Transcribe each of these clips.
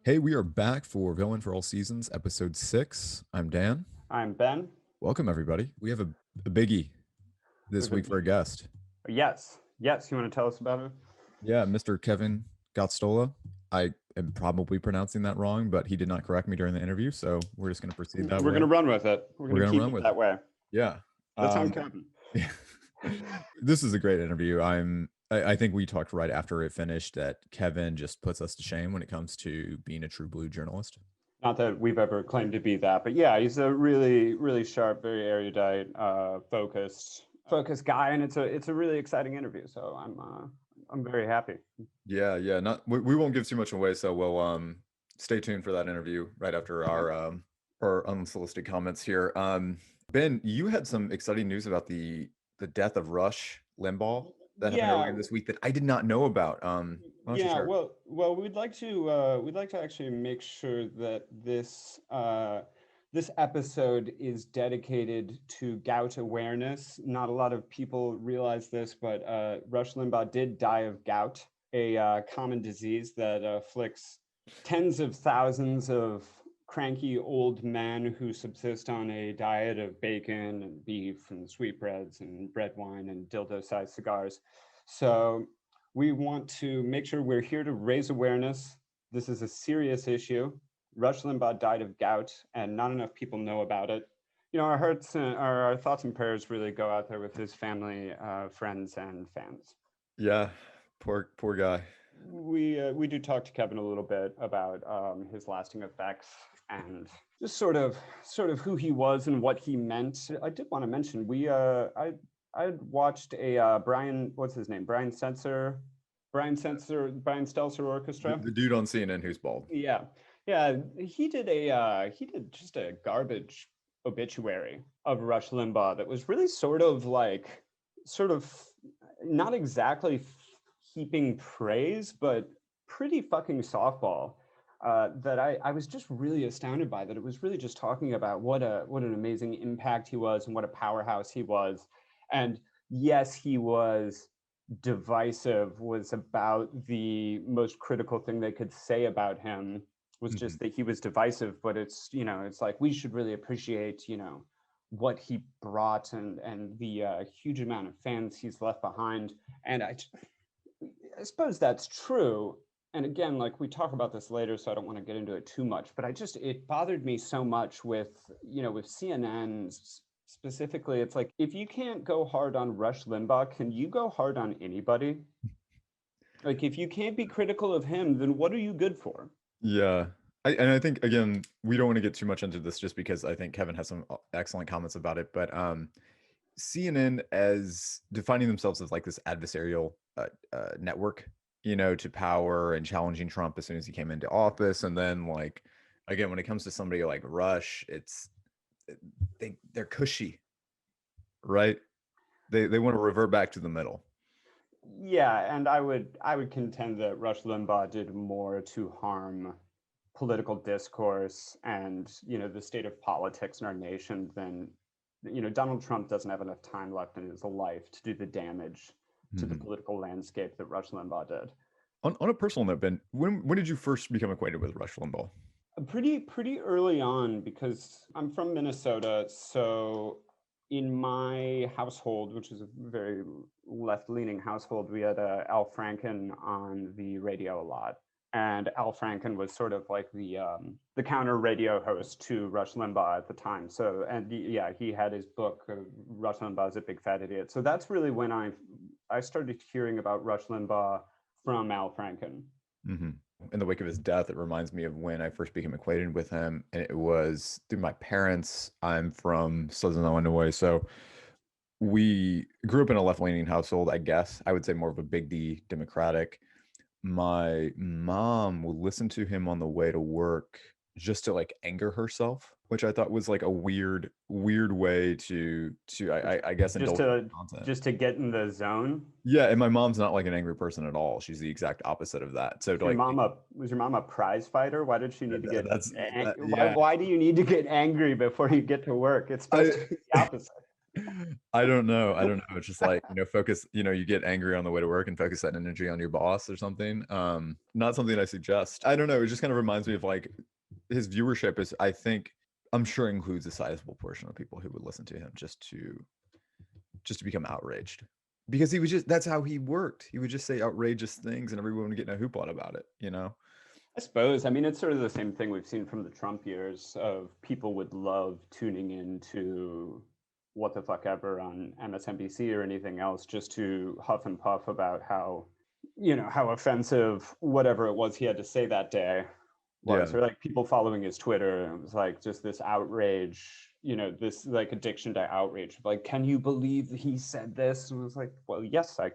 Hey, we are back for Villain for All Seasons, episode 6. I'm Dan. I'm Ben. Welcome, everybody. We have a biggie this With a week for a guest. yes. You want to tell us about it? Yeah, Mr. Kevin Gosztola. I am probably pronouncing that wrong, but he did not correct me during the interview, so we're just going to proceed that We're way. gonna run with it. We're We're gonna going to keep run it with that it. way. Yeah. That's how Um, Kevin. this is a great interview. I think we talked right after it finished that Kevin just puts us to shame when it comes to being a true blue journalist. Not that we've ever claimed to be that, but yeah, he's a really, really sharp, very erudite, focused guy, and it's a really exciting interview. So I'm very happy. Yeah. Not we won't give too much away, so we'll stay tuned for that interview right after our unsolicited comments here. Ben, you had some exciting news about the death of Rush Limbaugh that happened Yeah, earlier this week that I did not know about. Why don't you yeah. share? Well, we'd like to actually make sure that this episode is dedicated to gout awareness. Not a lot of people realize this, but Rush Limbaugh did die of gout, a common disease that afflicts tens of thousands of cranky old men who subsist on a diet of bacon and beef and sweetbreads and red wine and dildo-sized cigars. So we want to make sure we're here to raise awareness. This is a serious issue. Rush Limbaugh died of gout, and not enough people know about it. You know, our hearts, our thoughts and prayers really go out there with his family, friends, and fans. Yeah, poor guy. We do talk to Kevin a little bit about his lasting effects and just sort of who he was and what he meant. I did want to mention I watched a Brian, what's his name, Brian Stelzer Orchestra. The dude on CNN who's bald. Yeah, he did just a garbage obituary of Rush Limbaugh that was really sort of not exactly heaping praise, but pretty fucking softball. That I was just really astounded by that. It was really just talking about what an amazing impact he was and what a powerhouse he was. And yes, he was divisive, was about the most critical thing they could say about him was just that he was divisive. But it's like we should really appreciate what he brought and the huge amount of fans he's left behind. And I suppose that's true. And again, like we talk about this later, so I don't want to get into it too much, but it bothered me so much with CNN specifically. It's like, if you can't go hard on Rush Limbaugh, can you go hard on anybody? Like, if you can't be critical of him, then what are you good for? Yeah. I think, again, we don't want to get too much into this just because I think Kevin has some excellent comments about it. But CNN as defining themselves as like this adversarial network, to power and challenging Trump as soon as he came into office. And then, like, again, when it comes to somebody like Rush, they're cushy, right? They want to revert back to the middle. Yeah, and I would contend that Rush Limbaugh did more to harm political discourse and the state of politics in our nation than Donald Trump doesn't have enough time left in his life to do the damage to the political landscape that Rush Limbaugh did. On a personal note, Ben, when did you first become acquainted with Rush Limbaugh? Pretty early on, because I'm from Minnesota, so in my household, which is a very left-leaning household, we had Al Franken on the radio a lot. And Al Franken was sort of like the counter radio host to Rush Limbaugh at the time. So, and yeah, he had his book, Rush Limbaugh's a Big Fat Idiot. So that's really when I started hearing about Rush Limbaugh from Al Franken. Mm-hmm. In the wake of his death, it reminds me of when I first became acquainted with him, and it was through my parents. I'm from Southern Illinois, so we grew up in a left-leaning household. I guess I would say more of a big D Democratic. My mom would listen to him on the way to work just to like anger herself, which I thought was like a weird way to I guess just indulge to in content. just to get in the zone. Yeah, and my mom's not like an angry person at all. She's the exact opposite of that. So Was to your like mom a prize fighter? Why did she need to get that's why do you need to get angry before you get to work? It's supposed I to be the opposite. I don't know. I don't know. It's just like, focus, you get angry on the way to work and focus that energy on your boss or something. Not something I suggest. I don't know. It just kind of reminds me of like his viewership is, I think, I'm sure includes a sizable portion of people who would listen to him just to become outraged. Because he was just, that's how he worked. He would just say outrageous things and everyone would get in a hoopla about it. I suppose. I mean, it's sort of the same thing we've seen from the Trump years of people would love tuning into what the fuck ever on MSNBC or anything else just to huff and puff about how offensive whatever it was he had to say that day was, Yeah. or like people following his Twitter. And it was like just this outrage, this like addiction to outrage. Like, can you believe he said this? And it was like, well, yes, I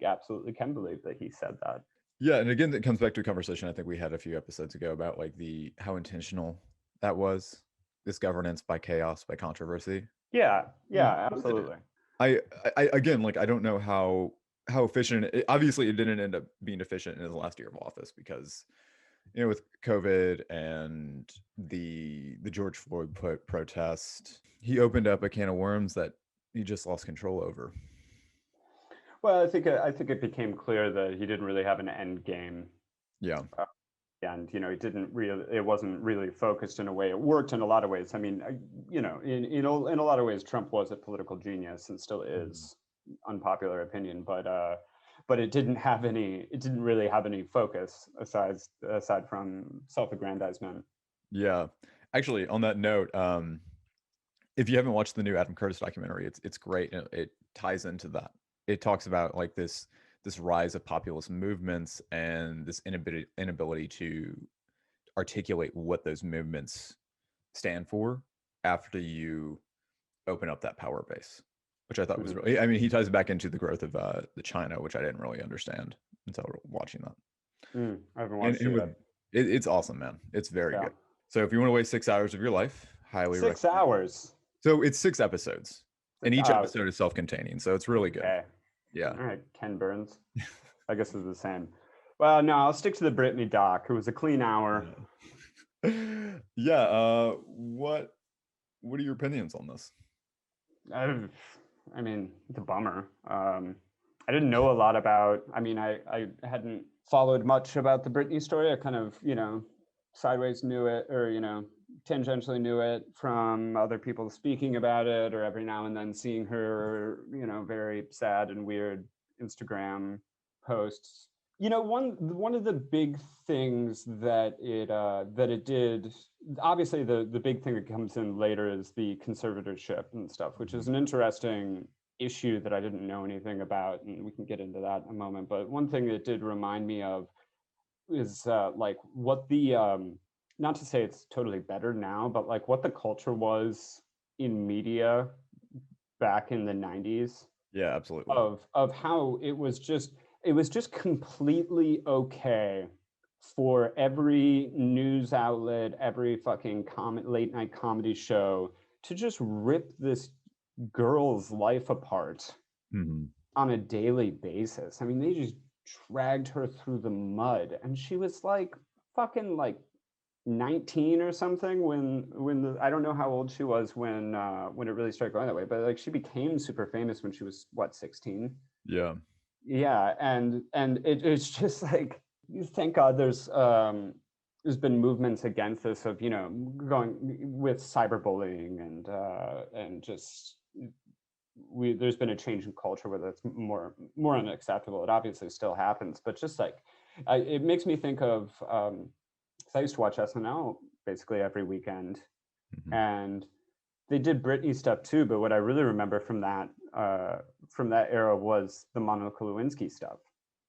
absolutely can believe that he said that. Yeah, and again, it comes back to a conversation I think we had a few episodes ago about like how intentional that was, this governance by chaos, by controversy. Yeah, He yeah, did it. absolutely. I again, like, I don't know how efficient. Obviously, it didn't end up being efficient in his last year of office because, with COVID and the George Floyd protest, he opened up a can of worms that he just lost control over. Well, I think it became clear that he didn't really have an end game, Yeah, uh, and it wasn't really focused in a way. It worked in a lot of ways. I mean, in a lot of ways, Trump was a political genius and still Mhm. is, unpopular opinion, but it didn't have any. It didn't really have any focus aside from self-aggrandizement. Yeah. Actually, on that note, if you haven't watched the new Adam Curtis documentary, it's great. And it ties into that. It talks about like this rise of populist movements and this inability to articulate what those movements stand for after you open up that power base, which I thought was Mhm. really. I mean, he ties it back into the growth of the China, which I didn't really understand until watching that. I haven't And, watched and it with yet. it's awesome, man. It's very Yeah, good. So if you want to waste 6 hours of your life, highly recommend.6 hours. So it's 6 episodes, and each Oh, episode is self-containing, so it's really good. okay. Yeah. All right, Ken Burns. I guess it's the same. Well, no, I'll stick to the Britney doc. It was a clean hour. Yeah. Yeah. What are your opinions on this? I, I mean, it's a bummer. I didn't know a lot about. I mean, I hadn't followed much about the Britney story. I kind of, sideways knew it, or tangentially knew it from other people speaking about it, or every now and then seeing her, very sad and weird Instagram posts. One of the big things that it did, obviously the big thing that comes in later is the conservatorship and stuff, which is Mhm. an interesting issue that I didn't know anything about, and we can get into that in a moment. But one thing that did remind me of is like what the not to say it's totally better now, but like what the culture was in media back in the 90s Yeah, absolutely. of how it was just completely okay for every news outlet, every fucking late night comedy show to just rip this girl's life apart Mhm. on a daily basis. I mean, they just dragged her through the mud, and she was like fucking like 19 or something when I don't know how old she was when it really started going that way, but like she became super famous when she was what, 16? Yeah. Yeah, and it's just like, thank God there's been movements against this of going with cyberbullying and just there's been a change in culture where that's more unacceptable. It obviously still happens, but just like it makes me think of 'cause I used to watch SNL basically every weekend, Mhm. and they did Britney stuff too. But what I really remember from that era was the Monica Lewinsky stuff,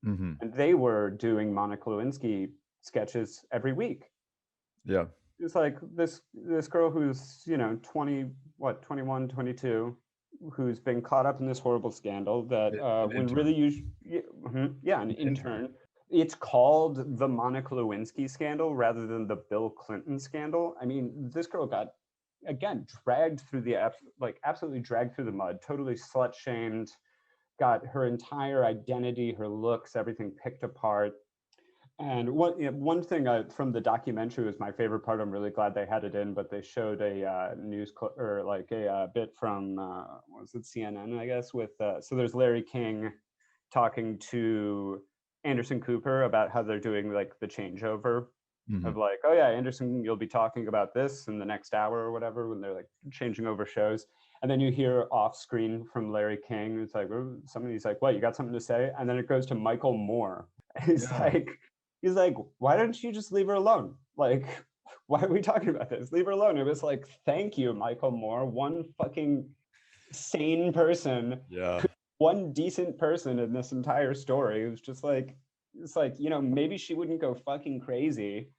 Mhm. and they were doing Monica Lewinsky sketches every week. Yeah. It's like this girl who's 20, what, 21, 22, who's been caught up in this horrible scandal that An when intern. really yeah, an An intern. intern. It's called the Monica Lewinsky scandal rather than the Bill Clinton scandal. I mean, this girl got, again, dragged through like absolutely dragged through the mud, totally slut shamed, got her entire identity, her looks, everything picked apart. And one thing from the documentary was my favorite part. I'm really glad they had it in, but they showed a news clip or like a bit from what was it, CNN, I guess. With so there's Larry King talking to Anderson Cooper about how they're doing like the changeover of Mhm. like, oh yeah, Anderson, you'll be talking about this in the next hour or whatever when they're like changing over shows. And then you hear off screen from Larry King. It's like somebody's like, "What? You got something to say?" And then it goes to Michael Moore. He's Yeah. like, he's like, "Why don't you just leave her alone? Like, why are we talking about this? Leave her alone." It was like, "Thank you, Michael Moore, one fucking sane person, Yeah. one decent person in this entire story." It was just like, it's like, maybe she wouldn't go fucking crazy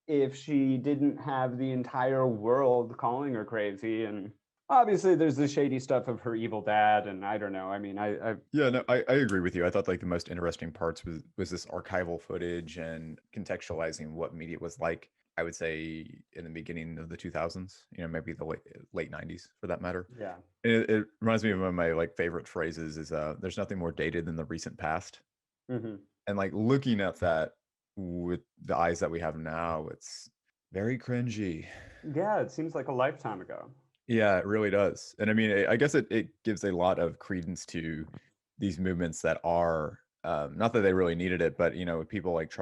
if she didn't have the entire world calling her crazy. And obviously there's the shady stuff of her evil dad, and I don't know. I mean, I Yeah, no, I agree with you. I thought like the most interesting parts was this archival footage and contextualizing what media was like. I would say in the beginning of the 2000s, maybe the late 90s for that matter. yeah. It reminds me of one of my like favorite phrases is there's nothing more dated than the recent past. Hmm. And like looking at that with the eyes that we have now, it's very cringy. Yeah, it seems like a lifetime ago. Yeah, it really does. And I mean, I guess it gives a lot of credence to these movements that are not that they really needed it, but people like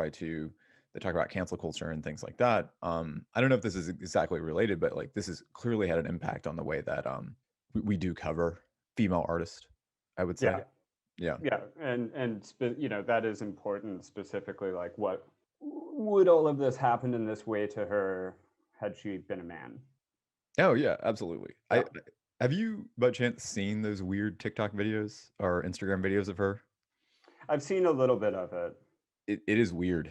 they talk about cancel culture and things like that. I don't know if this is exactly related, but like this has clearly had an impact on the way that we do cover female artists, I would say. Yeah. Yeah. Yeah, that is important. Specifically, like, what would all of this happen in this way to her had she been a man? Oh yeah, absolutely. Yeah, I have you by chance seen those weird TikTok videos or Instagram videos of her? I've seen a little bit of it. It is weird.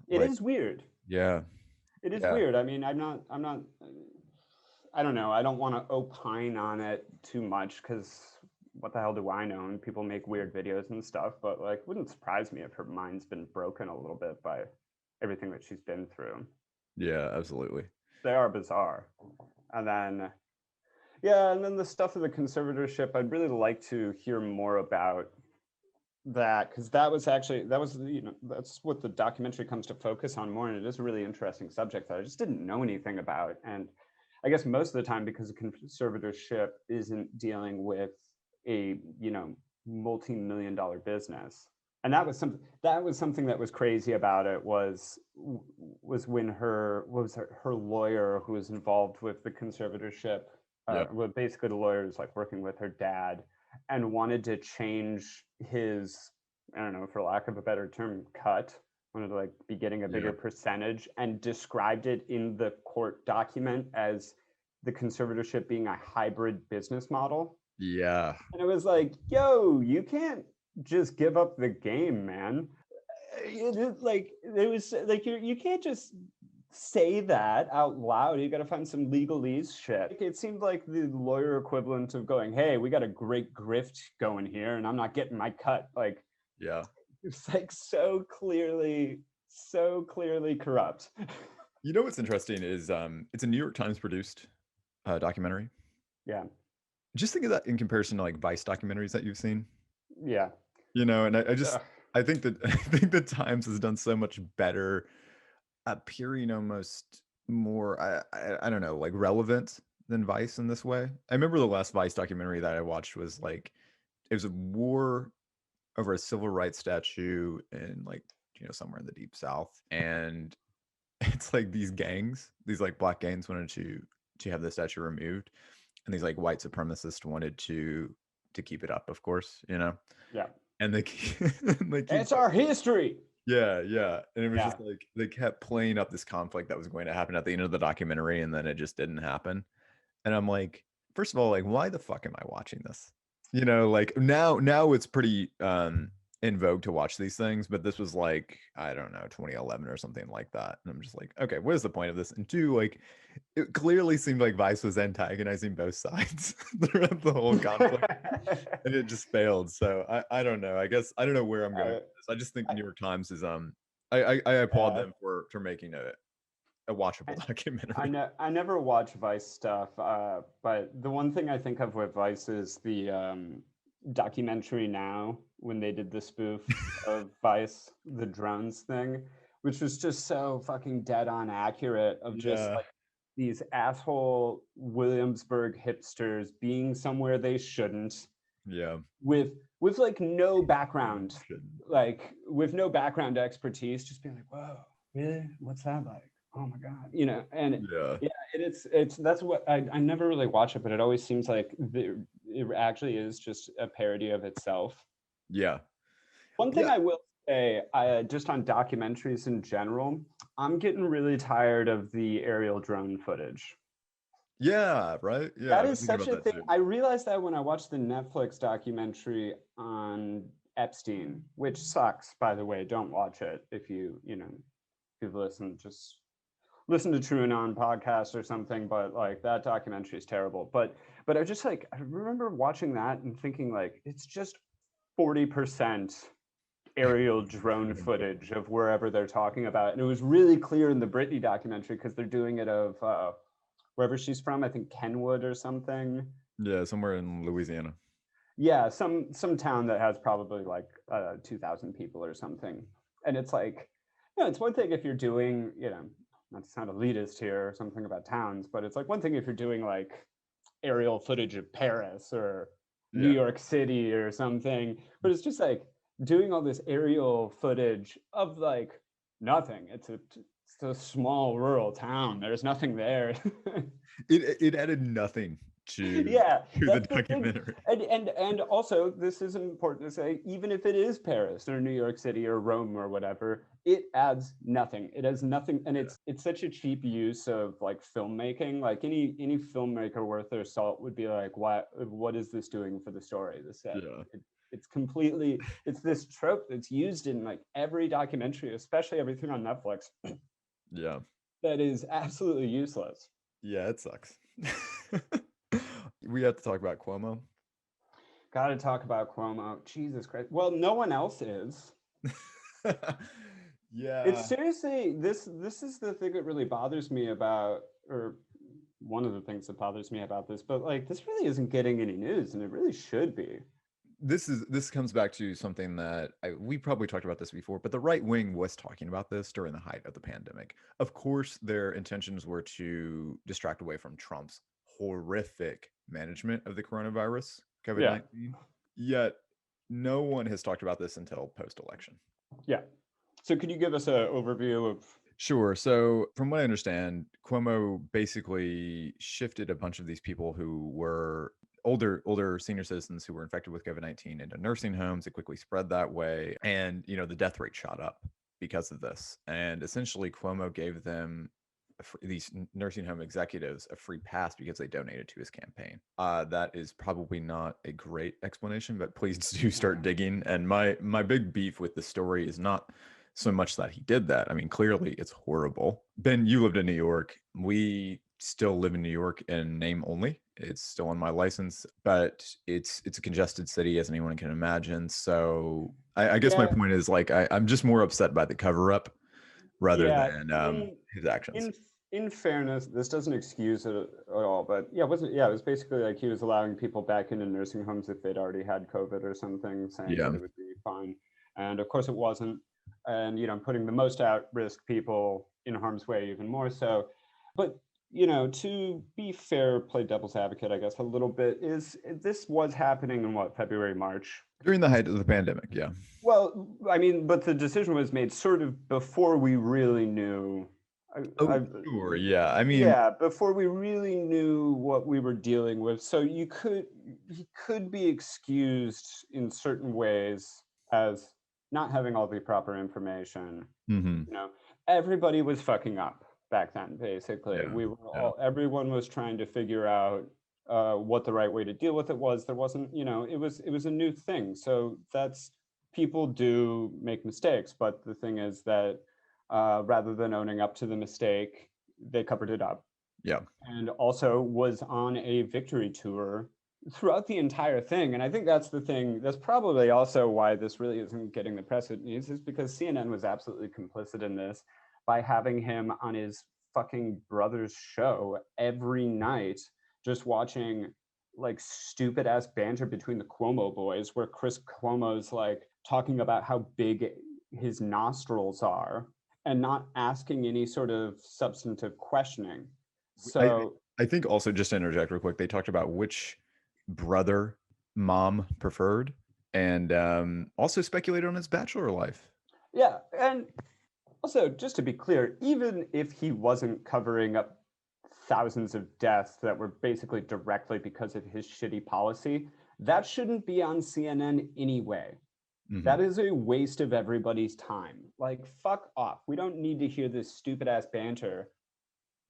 It Like, is weird. yeah, It is yeah. weird. I mean, I'm not. I don't know. I don't want to opine on it too much because what the hell do I know? And people make weird videos and stuff, but like, wouldn't surprise me if her mind's been broken a little bit by everything that she's been through. Yeah, absolutely. They are bizarre. And then, yeah, and then the stuff of the conservatorship, I'd really like to hear more about that, because that's what the documentary comes to focus on more, and it is a really interesting subject that I just didn't know anything about. And I guess most of the time, because the conservatorship isn't dealing with a multi-million dollar business. And that was something that was crazy about it was when her lawyer who was involved with the conservatorship, Yep. well, basically the lawyer was like working with her dad and wanted to change his, I don't know, for lack of a better term, cut, wanted to like be getting a bigger Yeah. percentage, and described it in the court document as the conservatorship being a hybrid business model. Yeah. And it was like, yo, you can't just give up the game, man. Like it was like you can't just say that out loud. You got to find some legalese shit. It seemed like the lawyer equivalent of going, "Hey, we got a great grift going here, and I'm not getting my cut." Like Yeah. it's like so clearly corrupt. You know what's interesting is it's a New York Times produced documentary. Yeah, Just think of that in comparison to like Vice documentaries that you've seen. yeah. And I just Ugh. I think that I think the Times has done so much better appearing almost more I don't know, like relevant than Vice in this way. I remember the last Vice documentary that I watched was like it was a war over a civil rights statue in like somewhere in the deep south, and it's like these gangs, these like black gangs wanted to have the statue removed, and these like white supremacists wanted to keep it up, of course, Yeah, and they they keep it's our history. yeah, yeah. And it was Yeah. just like they kept playing up this conflict that was going to happen at the end of the documentary, and then it just didn't happen. And I'm like, first of all, like, why the fuck am I watching this? Like now it's pretty in vogue to watch these things, but this was like, I don't know, 2011 or something like that. And I'm just like, okay, what is the point of this? And two, like, it clearly seemed like Vice was antagonizing both sides throughout the whole conflict, and it just failed. So I don't know. I guess I don't know where I'm going with I, this. I just think the I, New York Times is I applaud yeah. them for making a watchable I, documentary. I never watch Vice stuff, but the one thing I think of with Vice is the documentary now when they did the spoof of Vice, the drones thing, which was just so fucking dead on accurate of just Yeah. like these asshole Williamsburg hipsters being somewhere they shouldn't Yeah. with like no background, Shouldn't. like with no background expertise, just being like, whoa, really? What's that like? Oh my God, you know, and Yeah. yeah, it's that's what I never really watch it, but it always seems like it actually is just a parody of itself. Yeah. One thing Yeah. I will say, just on documentaries in general, I'm getting really tired of the aerial drone footage. Yeah. Right. Yeah. That I've been is thinking such about a that thing. too. I realized that when I watched the Netflix documentary on Epstein, which sucks, by the way. Don't watch it if if you've listened, just listen to True Anon podcast or something. But like that documentary is terrible. But I just like I remember watching that and thinking like it's just 40% aerial drone footage of wherever they're talking about. And it was really clear in the Britney documentary because they're doing it of wherever she's from, I think Kenwood or something. Yeah. Somewhere in Louisiana. Yeah, some town that has probably like 2,000 people or something. And it's like, it's one thing if you're doing, not to sound elitist here or something about towns, but it's like one thing if you're doing like aerial footage of Paris or New Yeah. York City or something, but it's just like doing all this aerial footage of like nothing. It's a small rural town. There's nothing there. It added nothing Yeah, to the that's the thing. documentary. And also this is important to say, even if it is Paris or New York City or Rome or whatever, it adds nothing. It has nothing, and Yeah. it's such a cheap use of like filmmaking. Like any filmmaker worth their salt would be like, what is this doing for the story? Yeah. It's completely, it's this trope that's used in like every documentary, especially everything on Netflix, Yeah. that is absolutely useless. Yeah. It sucks. We have to talk about Cuomo. Got to talk about Cuomo. Jesus Christ. Well, no one else is. It's Yeah. seriously this is the thing that really bothers me about, or one of the things that bothers me about this, but like this really isn't getting any news and it really should be. This comes back to something that we probably talked about this before, but the right wing was talking about this during the height of the pandemic. Of course, their intentions were to distract away from Trump's horrific management of the coronavirus, COVID Yeah. 19. Yet, no one has talked about this until post election. Yeah. So could you give us an overview of Sure. So, from what I understand, Cuomo basically shifted a bunch of these people who were older senior citizens who were infected with COVID-19 into nursing homes. It quickly spread that way, and the death rate shot up because of this. And essentially, Cuomo gave them these nursing home executives a free pass because they donated to his campaign. That is probably not a great explanation, but please do start digging. And my big beef with the story is not so much that he did that. I mean, clearly it's horrible. Ben, you lived in New York. We still live in New York in name only. It's still on my license, but it's a congested city, as anyone can imagine. So I guess my yeah, point is like I'm just more upset by the cover up rather yeah, than in his actions. in in fairness, this doesn't excuse it at all, but it was basically like he was allowing people back into nursing homes if they'd already had COVID or something, saying Yeah, that it would be fine. And of course it wasn't. And putting the most at risk people in harm's way even more so. But to be fair, play devil's advocate, I guess a little bit, is this was happening in what, February, March? during the height of the pandemic. Yeah. Well, I mean, but the decision was made sort of before we really knew. Oh, sure. Yeah. I mean, Yeah, before we really knew what we were dealing with. So he could be excused in certain ways as not having all the proper information. mhm, You know, everybody was fucking up back then, basically. yeah, We were yeah, everyone was trying to figure out what the right way to deal with it was. There wasn't, it was a new thing. So that's, people do make mistakes, but the thing is that rather than owning up to the mistake, they covered it up, yeah, and also was on a victory tour throughout the entire thing. And I think that's the thing. That's probably also why this really isn't getting the press it needs, is because CNN was absolutely complicit in this by having him on his fucking brother's show every night, just watching like stupid ass banter between the Cuomo boys, where Chris Cuomo's like talking about how big his nostrils are and not asking any sort of substantive questioning. I, So I think also, just to interject real quick, they talked about which brother mom preferred, and also speculated on his bachelor life. yeah, and also just to be clear, even if he wasn't covering up thousands of deaths that were basically directly because of his shitty policy, that shouldn't be on CNN anyway. Mhm. That is a waste of everybody's time. Like, fuck off. We don't need to hear this stupid ass banter.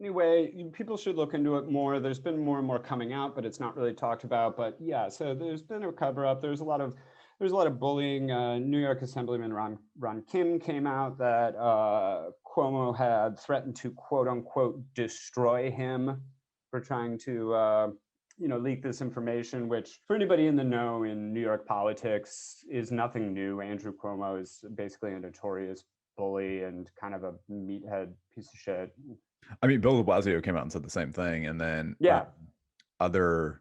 Anyway, people should look into it more. There's been more and more coming out, but it's not really talked about. But yeah, so there's been a cover up. There's a lot of bullying. New York Assemblyman Ron Kim came out that Cuomo had threatened to quote unquote destroy him for trying to leak this information, which for anybody in the know in New York politics is nothing new. Andrew Cuomo is basically a notorious bully and kind of a meathead piece of shit. I mean, Bill de Blasio came out and said the same thing, and then Yeah. other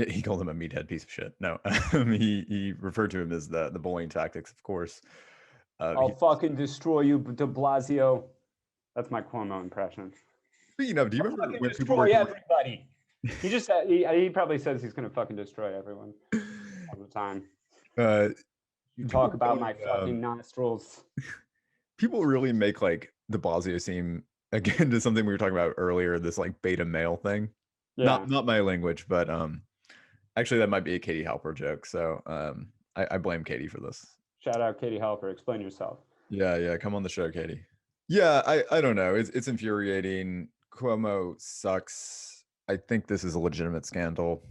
he called him a meathead piece of shit. No, he referred to him as the bullying tactics, of course. I'll fucking destroy you, de Blasio. That's my Cuomo impression. Speaking of, do you I'll remember fucking when people were destroy everybody. He probably says he's gonna fucking destroy everyone all the time. uh, You people talk about really, my fucking nostrils. people really make like de Blasio seem, again, to something we were talking about earlier, this like beta male thing. Yeah. Not my language, but actually that might be a Katie Halper joke. So I blame Katie for this. Shout out Katie Halper. Explain yourself. Yeah, come on the show, Katie. Yeah, I don't know. It's infuriating. Cuomo sucks. I think this is a legitimate scandal.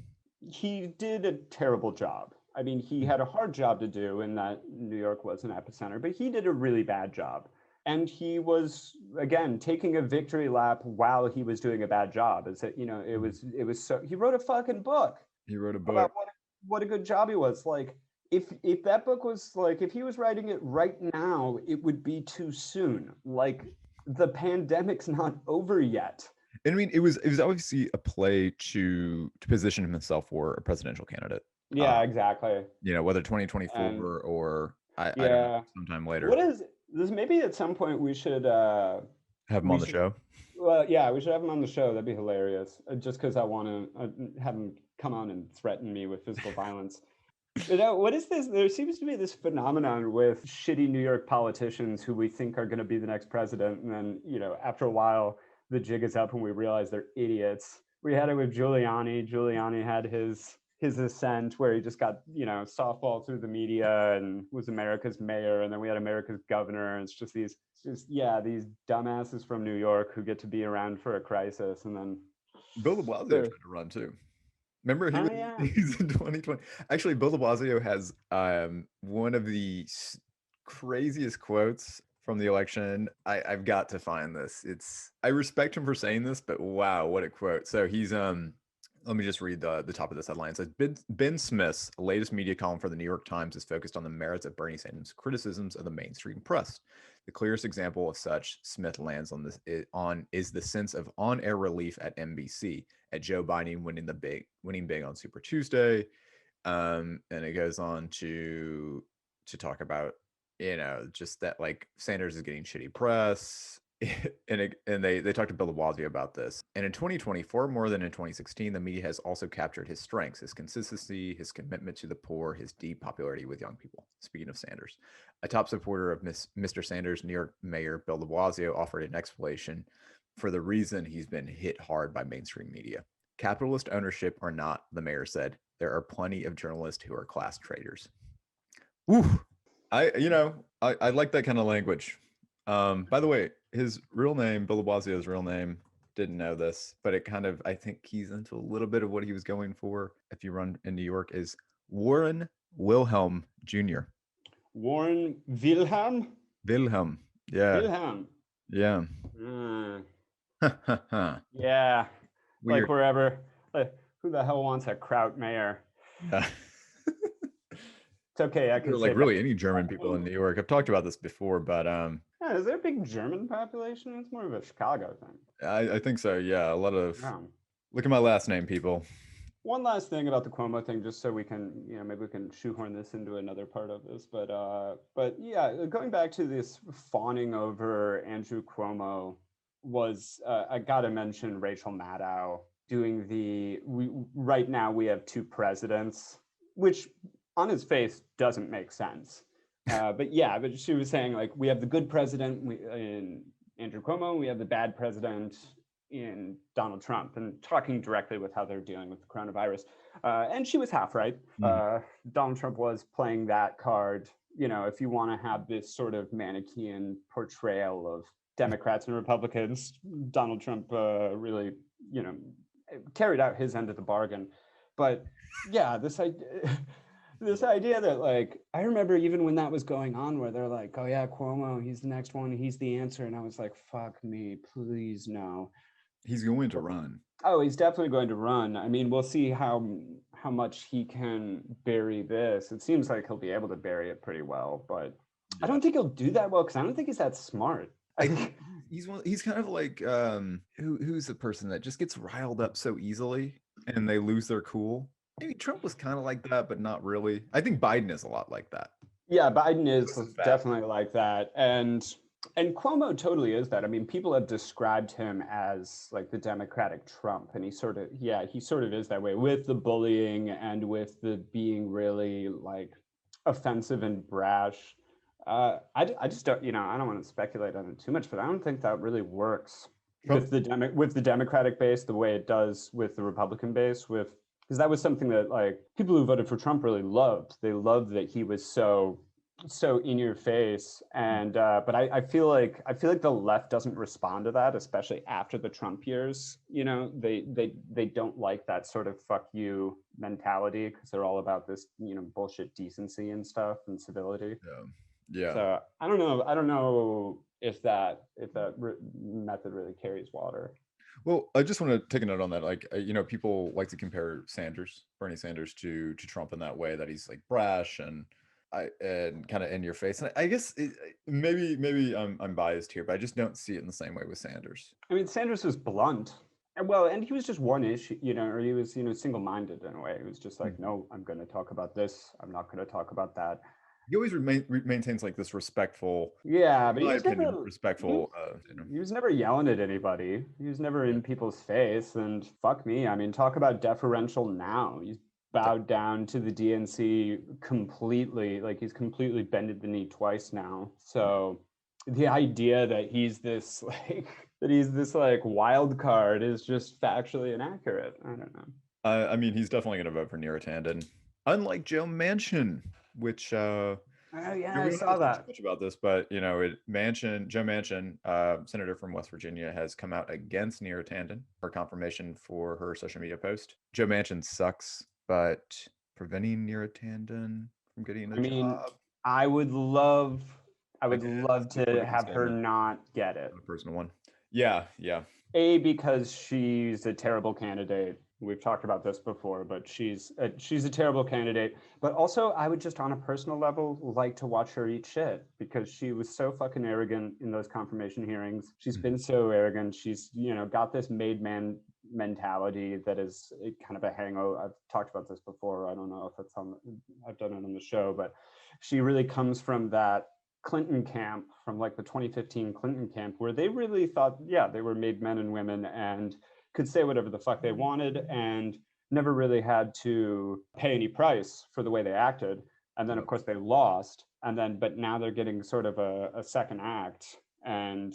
He did a terrible job. I mean, he had a hard job to do in that New York was an epicenter, but he did a really bad job. And he was again taking a victory lap while he was doing a bad job. Is that it was so he wrote a fucking book He wrote a book. about what a good job he was. Like if that book was like if he was writing it right now, it would be too soon. Like the pandemic's not over yet. And I mean, it was obviously a play to position himself for a presidential candidate. Yeah, exactly. Whether And 2024 or I don't know, yeah. sometime What later. is this? Maybe at some point Have him we on the should show. well, yeah, we should have him on the show. That'd be hilarious. Just because I want to have him come on and threaten me with physical violence. What is this? There seems to be this phenomenon with shitty New York politicians who we think are going to be the next president, and then after a while, the jig is up and we realize they're idiots. We had it with Giuliani. Giuliani had his ascent where he just got softball through the media and was America's mayor, and then we had America's governor. And it's just these dumbasses from New York who get to be around for a crisis, and then Bill de Blasio tried they're to run too. Remember, oh yeah. he's in 2020. Actually, Bill de Blasio has one of the craziest quotes from the election. I've got to find this. I respect him for saying this, but wow, what a quote. So he's let me just read the top of this headline. It says Ben Smith's latest media column for the New York Times is focused on the merits of Bernie Sanders' criticisms of the mainstream press. The clearest example of such Smith lands on is the sense of on-air relief at NBC at Joe Biden winning big on Super Tuesday, and it goes on to talk about just that like Sanders is getting shitty press. And they talked to Bill de Blasio about this. And in 2024, more than in 2016, the media has also captured his strengths, his consistency, his commitment to the poor, his deep popularity with young people. Speaking of Sanders, a top supporter of Mr. Sanders, New York Mayor Bill de Blasio, offered an explanation for the reason he's been hit hard by mainstream media. Capitalist ownership or not, the mayor said, there are plenty of journalists who are class traitors. Woo! I like that kind of language. By the way, his real name, Bill de Blasio's real name, didn't know this, but I think he's into a little bit of what he was going for if you run in New York, is Warren Wilhelm Jr. Warren Wilhelm. Wilhelm. Yeah. Wilhelm. Yeah. Yeah. Like Weird. wherever. Like, who the hell wants a Kraut mayor? Yeah. It's okay. I can Like say really any German people in New York. I've talked about this before, but yeah, is there a big German population? It's more of a Chicago thing. I think so. Yeah. A lot of Yeah. look at my last name, people. One last thing about the Cuomo thing, just so we can, maybe we can shoehorn this into another part of this. But yeah, going back to this fawning over Andrew Cuomo was, I gotta mention Rachel Maddow doing right now we have two presidents, which on his face doesn't make sense. But yeah, but she was saying like we have the good president in Andrew Cuomo, we have the bad president in Donald Trump, and talking directly with how they're dealing with the coronavirus. And she was half right. Donald Trump was playing that card. If you want to have this sort of Manichaean portrayal of Democrats and Republicans, Donald Trump really, carried out his end of the bargain. But yeah, this idea that like I remember even when that was going on where they're like, oh yeah, Cuomo, he's the next one, he's the answer, and I was like, fuck me, please no. He's going to run. Oh, he's definitely going to run. I mean, we'll see how much he can bury this. It seems like he'll be able to bury it pretty well, but I don't think he'll do that well because I don't think he's that smart. I think he's kind of like who's the person that just gets riled up so easily and they lose their cool. Maybe Trump was kind of like that, but not really. I think Biden is a lot like that. Yeah, Biden is definitely like that. And Cuomo totally is that. I mean, people have described him as like the Democratic Trump, and he sort of is that way with the bullying and with the being really like offensive and brash. I just don't, I don't want to speculate on it too much, but I don't think that really works with the Democratic base the way it does with the Republican base, because that was something that like people who voted for Trump really loved. They loved that he was so in your face, and but I feel like the left doesn't respond to that, especially after the Trump years. They don't like that sort of fuck you mentality because they're all about this bullshit decency and stuff and civility. Yeah. So I don't know if that method really carries water. Well, I just want to take a note on that. Like, people like to compare Bernie Sanders to Trump in that way, that he's like brash and kind of in your face. And I guess maybe I'm biased here, but I just don't see it in the same way with Sanders. I mean, Sanders was blunt. And he was just one issue, or he was, single-minded in a way. He was just like, no, I'm going to talk about this. I'm not going to talk about that. He always maintains like this respectful, but he was respectful. He was never yelling at anybody. He was never in people's face. And fuck me, I mean, talk about deferential now. He's bowed down to the DNC completely. Like he's completely bended the knee twice now. So the idea that he's this like wild card is just factually inaccurate. I don't know. I mean, he's definitely going to vote for Tanden, unlike Joe Manchin, which oh yeah, I saw that. Much about this, but Joe Manchin, senator from West Virginia, has come out against Tanden for confirmation for her social media post. Joe Manchin sucks, but preventing Tanden from getting a job. I would love to have her not get it. A personal one. Yeah. Because she's a terrible candidate. We've talked about this before, but she's a terrible candidate. But also, I would just on a personal level like to watch her eat shit because she was so fucking arrogant in those confirmation hearings. She's been so arrogant. She's, got this made man mentality that is kind of a hangover. I've talked about this before. I don't know if I've done it on the show, but she really comes from that Clinton camp, from like the 2015 Clinton camp, where they really thought, they were made men and women and could say whatever the fuck they wanted and never really had to pay any price for the way they acted. And then of course they lost. But now they're getting sort of a second act. And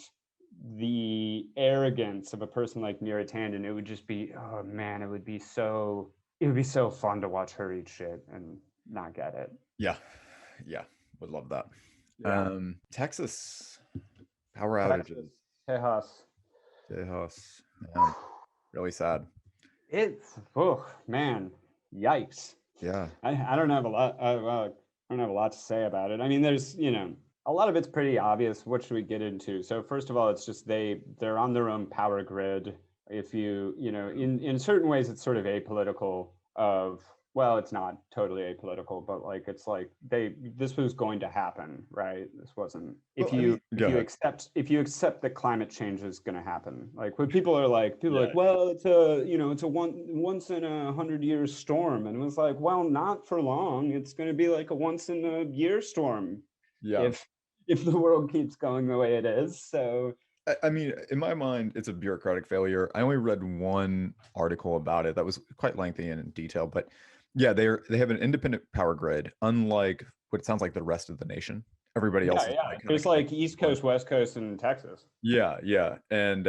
the arrogance of a person like Tanden, it would just be, oh man, it would be so fun to watch her eat shit and not get it. Yeah. Would love that. Yeah. Texas power outages. Tejas. Yeah. Really sad. It's man, yikes. Yeah. I don't have a lot. I don't have a lot to say about it. I mean, there's a lot of it's pretty obvious. What should we get into? So first of all, it's just they're on their own power grid. If in certain ways, it's sort of apolitical of well, it's not totally apolitical, but like it's like this was going to happen, right? This wasn't Well, I mean, if go you ahead. accept that climate change is going to happen. Like when people are Yeah. like, well, it's a it's a once in 100 year storm, and it was like, well, not for long. It's going to be like a once in a year storm Yeah. if the world keeps going the way it is. So I mean, in my mind, it's a bureaucratic failure. I only read one article about it that was quite lengthy and in detail, but yeah, they have an independent power grid, unlike what it sounds like the rest of the nation. Everybody else yeah, is yeah, like kind of there's like connected to East one. Coast, West Coast, and Texas. Yeah, yeah. And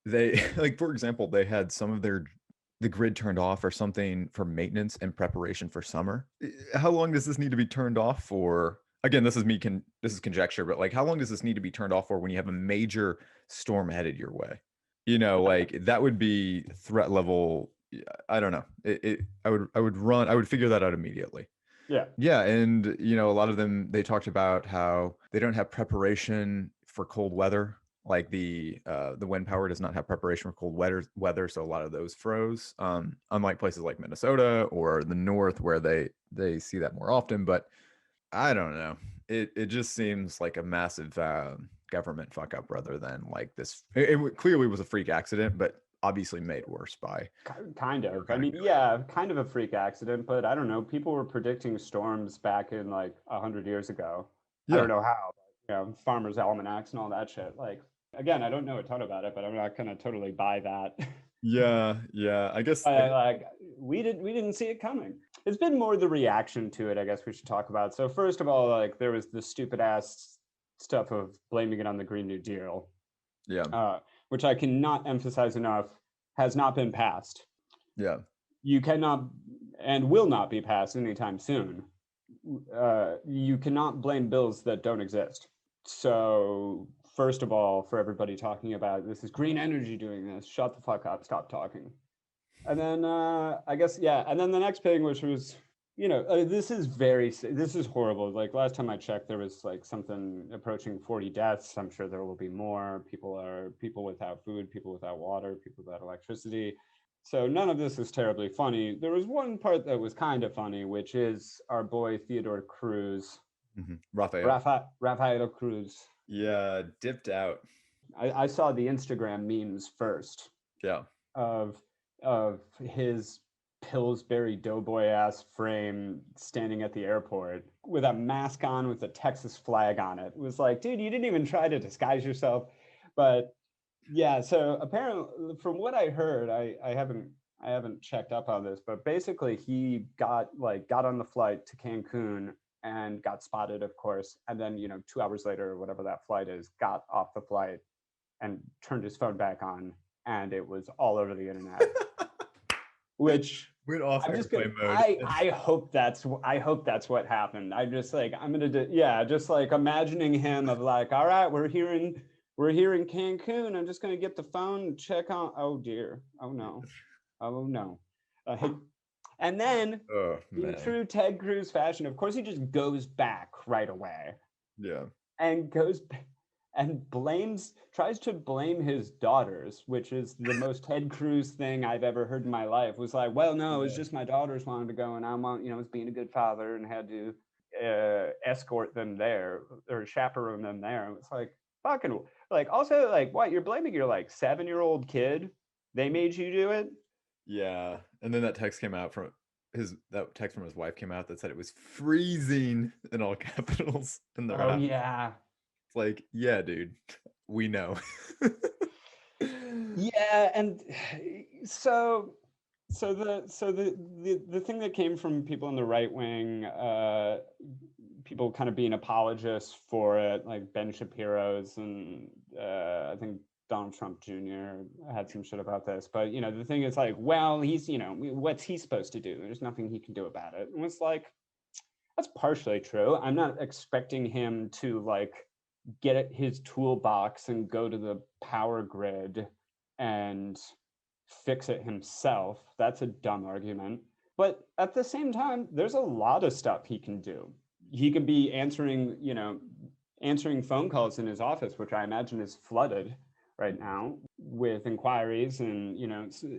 they like for example, they had some of the grid turned off or something for maintenance and preparation for summer. How long does this need to be turned off for? Again, this is conjecture, but like how long does this need to be turned off for when you have a major storm headed your way? Like that would be threat level. I don't know. I would figure that out immediately. Yeah. Yeah, and a lot of them they talked about how they don't have preparation for cold weather. Like the wind power does not have preparation for cold weather, so a lot of those froze. Unlike places like Minnesota or the north where they see that more often. But I don't know. It just seems like a massive government fuck up rather than like this. It clearly was a freak accident, but obviously made worse by Kind of. I bureaucratic mean, failure. yeah, kind of a freak accident, but I don't know. People were predicting storms back in like 100 years ago. I Yeah, don't know how. Farmers' almanacs and all that shit. Like, again, I don't know a ton about it, but I'm not gonna totally buy that. yeah, yeah. Like, we didn't see it coming. It's been more the reaction to it, I guess we should talk about. So first of all, like there was the stupid ass stuff of blaming it on the Green New Deal, Yeah, which I cannot emphasize enough, has not been passed. yeah. You cannot and will not be passed anytime soon. You cannot blame bills that don't exist. So, first of all, for everybody talking about this is green energy doing this, shut the fuck up, stop talking. And then I guess yeah, and then the next thing, which was this is horrible. Like last time I checked, there was like something approaching 40 deaths. I'm sure there will be more. People without food, people without water, people without electricity. So none of this is terribly funny. There was one part that was kind of funny, which is our boy Theodore Cruz, Raphael. Rafael Cruz. Yeah, dipped out. I saw the Instagram memes first Yeah. of his Pillsbury Doughboy ass frame standing at the airport with a mask on with a Texas flag on it. It was like, dude, you didn't even try to disguise yourself. But yeah, so apparently from what I heard, I haven't checked up on this, but basically he got on the flight to Cancun and got spotted, of course, and then 2 hours later or whatever that flight is, got off the flight and turned his phone back on, and it was all over the internet. Which Went off I'm just gonna. airplane mode. I hope that's what happened. I'm just like I'm gonna do. Yeah, just like imagining him of like, all right, we're here in Cancun. I'm just gonna get the phone and check on. Oh dear. Oh no. Oh no. Uh, and then, Oh in man. true Ted Cruz fashion, of course, he just goes back right away Yeah. and goes and tries to blame his daughters, which is the most Ted Cruz thing I've ever heard in my life. Was like, well, no, it was Yeah. just my daughters wanted to go, and I was being a good father and had to escort them there or chaperone them there. It was like fucking like also like what you're blaming your like 7-year-old kid? They made you do it? Yeah. And then that text from his wife came out that said it was freezing in all capitals in the Oh wrap. yeah. It's like, yeah, dude, we know. Yeah, and so the thing that came from people in the right wing, people kind of being apologists for it, like Ben Shapiro's and I think Donald Trump Jr. had some shit about this. But the thing is like, well, he's what's he supposed to do? There's nothing he can do about it. And it's like that's partially true. I'm not expecting him to like get his toolbox and go to the power grid and fix it himself. That's a dumb argument. But at the same time, there's a lot of stuff he can do. He could be answering phone calls in his office, which I imagine is flooded right now with inquiries and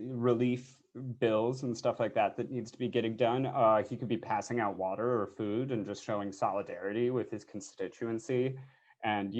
relief bills and stuff like that needs to be getting done. He could be passing out water or food and just showing solidarity with his constituency, and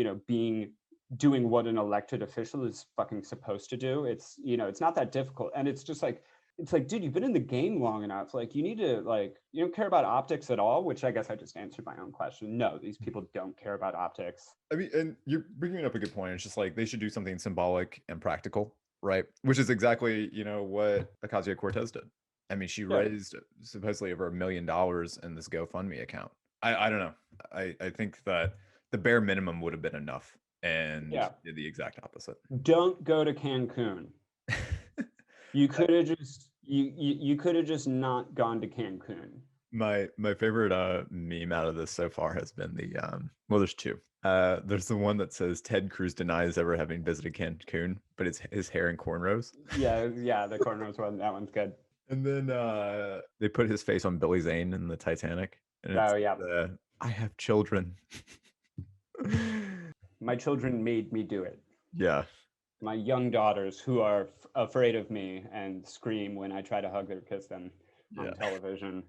doing what an elected official is fucking supposed to do. It's not that difficult, and it's like, dude, you've been in the game long enough. Like, you need to, like, you don't care about optics at all, which I guess I just answered my own question. No, these people don't care about optics. I mean, and you're bringing up a good point. It's just like they should do something symbolic and practical, right? Which is exactly, what Ocasio-Cortez did. I mean, she Yeah. raised supposedly over $1 million in this GoFundMe account. I don't know. I think that the bare minimum would have been enough, and Yeah. did the exact opposite. Don't go to Cancun. You could have just you could have just not gone to Cancun. My favorite meme out of this so far has been the well, there's two. There's the one that says Ted Cruz denies ever having visited Cancun, but it's his hair in cornrows. Yeah, the cornrows one. That one's good. And then they put his face on Billy Zane in the Titanic, and it's Oh yeah. I have children. My children made me do it. Yeah. My young daughters who are afraid of me and scream when I try to hug or kiss them on television.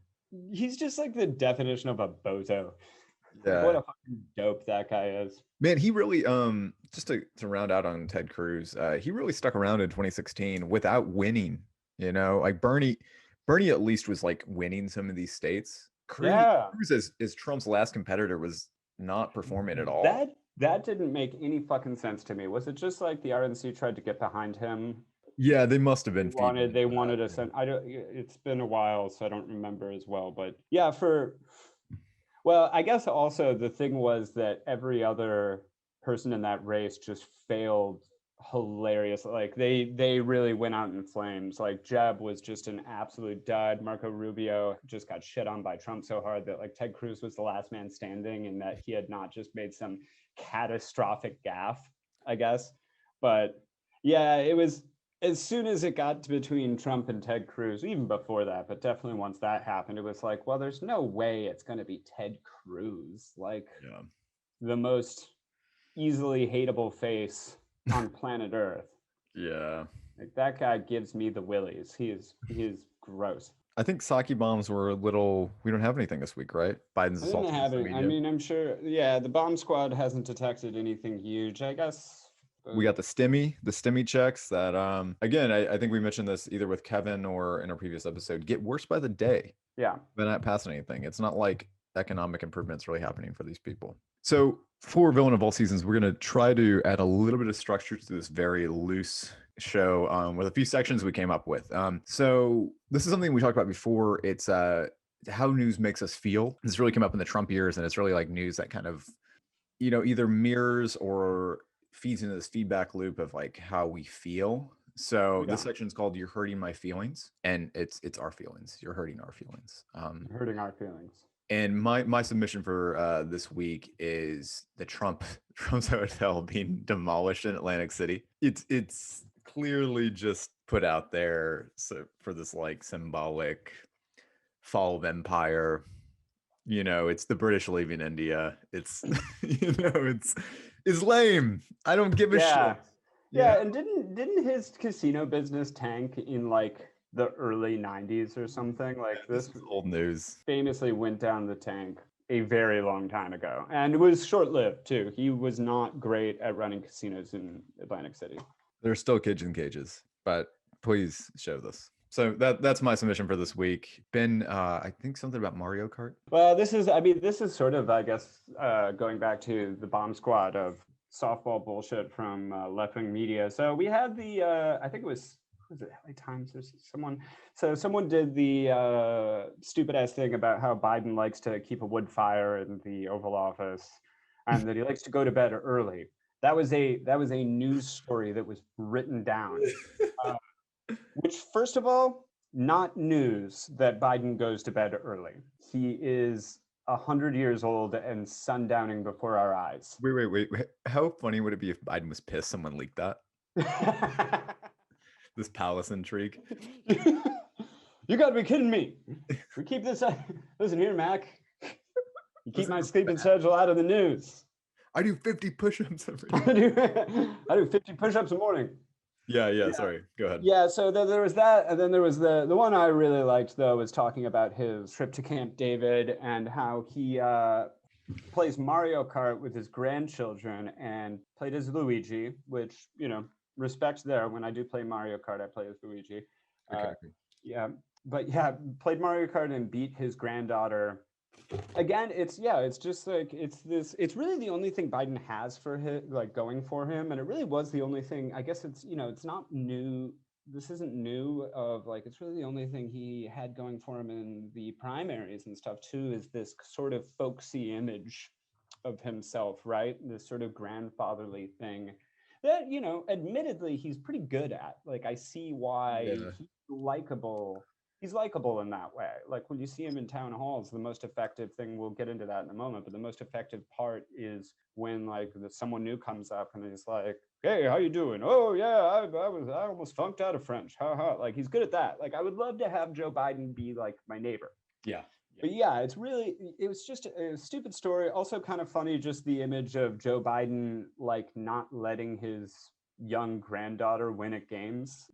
He's just like the definition of a bozo. Yeah. What a fucking dope that guy is. Man, he really just to round out on Ted Cruz, he really stuck around in 2016 without winning. Like Bernie at least was like winning some of these states. Cruz as Trump's last competitor was not performing at all. That didn't make any fucking sense to me. Was it just like the RNC tried to get behind him? Yeah, they must have been. They wanted a send. It's been a while, so I don't remember as well. But yeah, well, I guess also the thing was that every other person in that race just failed hilarious. Like they really went out in flames. Like Jeb was just an absolute dud. Marco Rubio just got shit on by Trump so hard that like Ted Cruz was the last man standing, and that he had not just made some catastrophic gaffe, I guess. But yeah, it was, as soon as it got to between Trump and Ted Cruz, even before that, but definitely once that happened, it was like, well, there's no way it's going to be Ted Cruz, like the most easily hateable face on planet Earth. Yeah. Like, that guy gives me the willies. He is gross. I think sake bombs were a little. We don't have anything this week, right? Biden's assault. I mean, I'm sure. Yeah, the bomb squad hasn't detected anything huge, I guess. We got the stimmy checks that again, I think we mentioned this either with Kevin or in a previous episode, get worse by the day. Yeah. They're not passing anything. It's not like economic improvements really happening for these people. So for Villain of All Seasons, we're going to try to add a little bit of structure to this very loose show with a few sections we came up with. So this is something we talked about before. It's how news makes us feel. This really came up in the Trump years, and it's really like news that kind of, either mirrors or feeds into this feedback loop of like how we feel. So this section is called "You're Hurting My Feelings," and it's our feelings. You're hurting our feelings. Hurting our feelings. And my submission for this week is the Trump's hotel being demolished in Atlantic City. It's clearly just put out there for this like symbolic fall of empire. It's the British leaving India. It's it's lame. I don't give a shit. Yeah, and didn't his casino business tank in like the early 90s or something? Like this is old news. Famously went down the tank a very long time ago, and it was short-lived too. He was not great at running casinos in Atlantic City. There's still kids in cages, but please show this. So that's my submission for this week. Ben, I think something about Mario Kart. Well, this is sort of, I guess, going back to the bomb squad of softball bullshit from left-wing media. So we had the, I think it was it LA Times or someone? So someone did the stupid-ass thing about how Biden likes to keep a wood fire in the Oval Office, and that he likes to go to bed early. That was a news story that was written down. Which, first of all, not news that Biden goes to bed early. He is 100 years old and sundowning before our eyes. Wait. How funny would it be if Biden was pissed someone leaked that? This palace intrigue. You gotta be kidding me. We keep this. Listen here, Mac. You keep my sleeping schedule out of the news. I do 50 push-ups every day. I do 50 push-ups a morning. Yeah. Sorry. Go ahead. Yeah, so there was that, and then there was the one I really liked though was talking about his trip to Camp David and how he plays Mario Kart with his grandchildren and played as Luigi, which respect there. When I do play Mario Kart, I play as Luigi. Good Uh, character. yeah, but yeah, played Mario Kart and beat his granddaughter. Again, it's just like it's really the only thing Biden has for him, like going for him, and it really was the only thing. I guess it's not new. This isn't new. Of like, it's really the only thing he had going for him in the primaries and stuff too. Is this sort of folksy image of himself, right? This sort of grandfatherly thing that admittedly, he's pretty good at. Like, I see why Yeah. he's likable. He's likable in that way. Like when you see him in town halls, the most effective thing, we'll get into that in a moment, but the most effective part is when like someone new comes up and he's like, "Hey, how you doing? Oh yeah, I almost funked out of French. Ha ha." Like he's good at that. Like I would love to have Joe Biden be like my neighbor. Yeah. But yeah, it was just a stupid story. Also kind of funny, just the image of Joe Biden like not letting his young granddaughter win at games.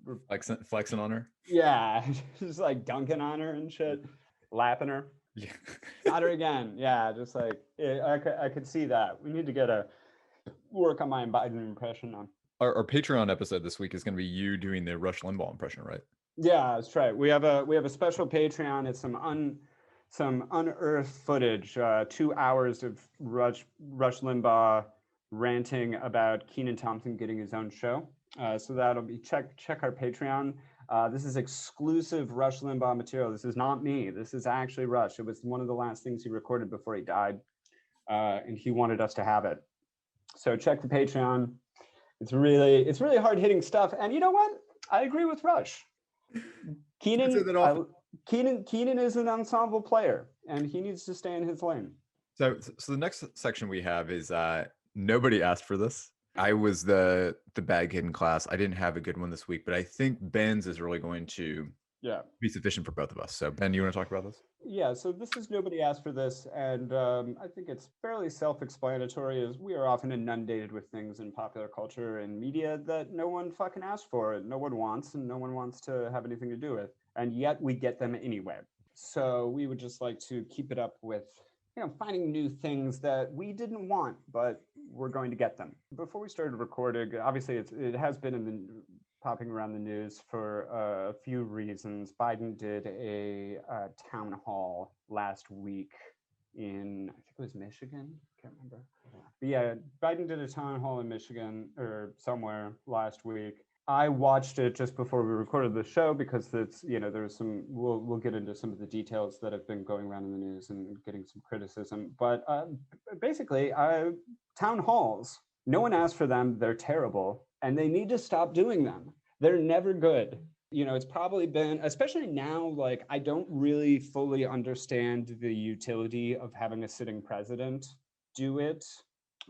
Flexing on her. Yeah, just like dunking on her and shit, lapping her. Yeah. Got her again. Yeah, just like I could see that. We need to get a work on my Biden impression on. Our Patreon episode this week is going to be you doing the Rush Limbaugh impression, right? Yeah, that's right. We have a special Patreon. It's some unearthed footage, 2 hours of Rush Limbaugh ranting about Kenan Thompson getting his own show. So that'll be check our Patreon. This is exclusive Rush Limbaugh material. This is not me. This is actually Rush. It was one of the last things he recorded before he died, and he wanted us to have it. So check the Patreon. It's really hard hitting stuff. And you know what? I agree with Rush. Kenan is an ensemble player, and he needs to stay in his lane. So the next section we have is nobody asked for this. I was the bad kid in class. I didn't have a good one this week, but I think Ben's is really going to be sufficient for both of us. So Ben, you want to talk about this? Yeah, so this is nobody asked for this, and I think it's fairly self-explanatory, as we are often inundated with things in popular culture and media that no one fucking asked for, no one wants, and no one wants to have anything to do with, and yet we get them anyway. So we would just like to keep it up with finding new things that we didn't want, but we're going to get them. Before we started recording, obviously it has been popping around the news for a few reasons. Biden did a town hall last week in, I think it was Michigan, can't remember. But yeah, Biden did a town hall in Michigan or somewhere last week. I watched it just before we recorded the show because it's, there's some, we'll get into some of the details that have been going around in the news and getting some criticism. But basically, town halls, no one asked for them. They're terrible and they need to stop doing them. They're never good. It's probably been, especially now, like I don't really fully understand the utility of having a sitting president do it.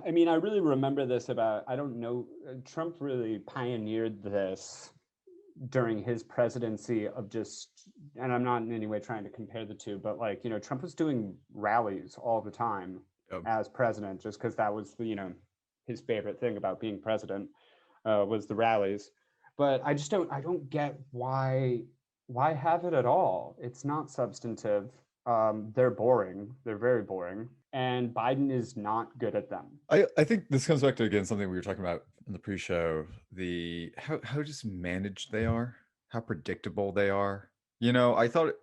I mean, I really remember this I don't know, Trump really pioneered this during his presidency of just, and I'm not in any way trying to compare the two, but like, Trump was doing rallies all the time as president, just because that was, his favorite thing about being president was the rallies. But I don't get why have it at all? It's not substantive. They're boring. They're very boring. And Biden is not good at them. I think this comes back to, again, something we were talking about in the pre-show, how just managed they are, how predictable they are. I thought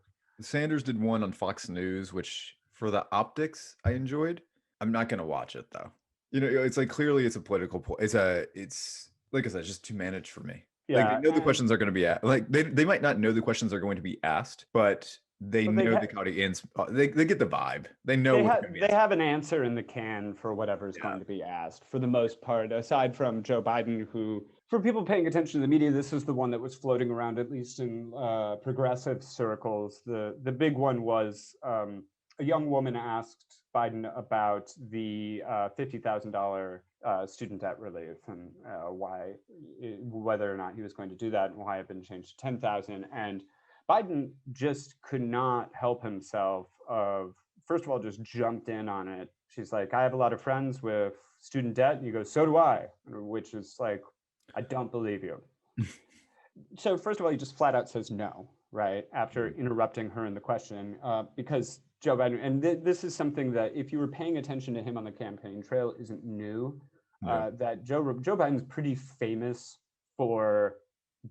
Sanders did one on Fox News, which for the optics I enjoyed. I'm not gonna watch it though. It's like clearly it's a political it's like I said, just too managed for me. Like they know the questions are going to be asked. Like they might not know the questions are going to be asked, but they know the audience. They get the vibe. They know they have an answer in the can for whatever is going to be asked for the most part, aside from Joe Biden, who, for people paying attention to the media, this is the one that was floating around, at least in progressive circles. The big one was a young woman asked Biden about the $50,000 student debt relief and whether or not he was going to do that and why it had been changed to 10,000. And Biden just could not help himself of, first of all, just jumped in on it. She's like, I have a lot of friends with student debt. And he goes, so do I, which is like, I don't believe you. So first of all, he just flat out says no, right? After Mhm. interrupting her in the question, because Joe Biden, and this is something that if you were paying attention to him on the campaign trail, isn't new. Yeah. That Joe Biden's pretty famous for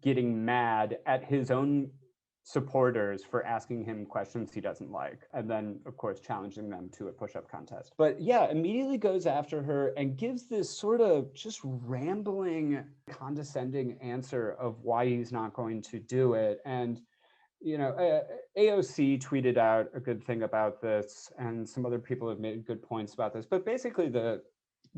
getting mad at his own supporters for asking him questions he doesn't like, and then of course challenging them to a push-up contest. But yeah, immediately goes after her and gives this sort of just rambling, condescending answer of why he's not going to do it. And AOC tweeted out a good thing about this, and some other people have made good points about this. But basically, the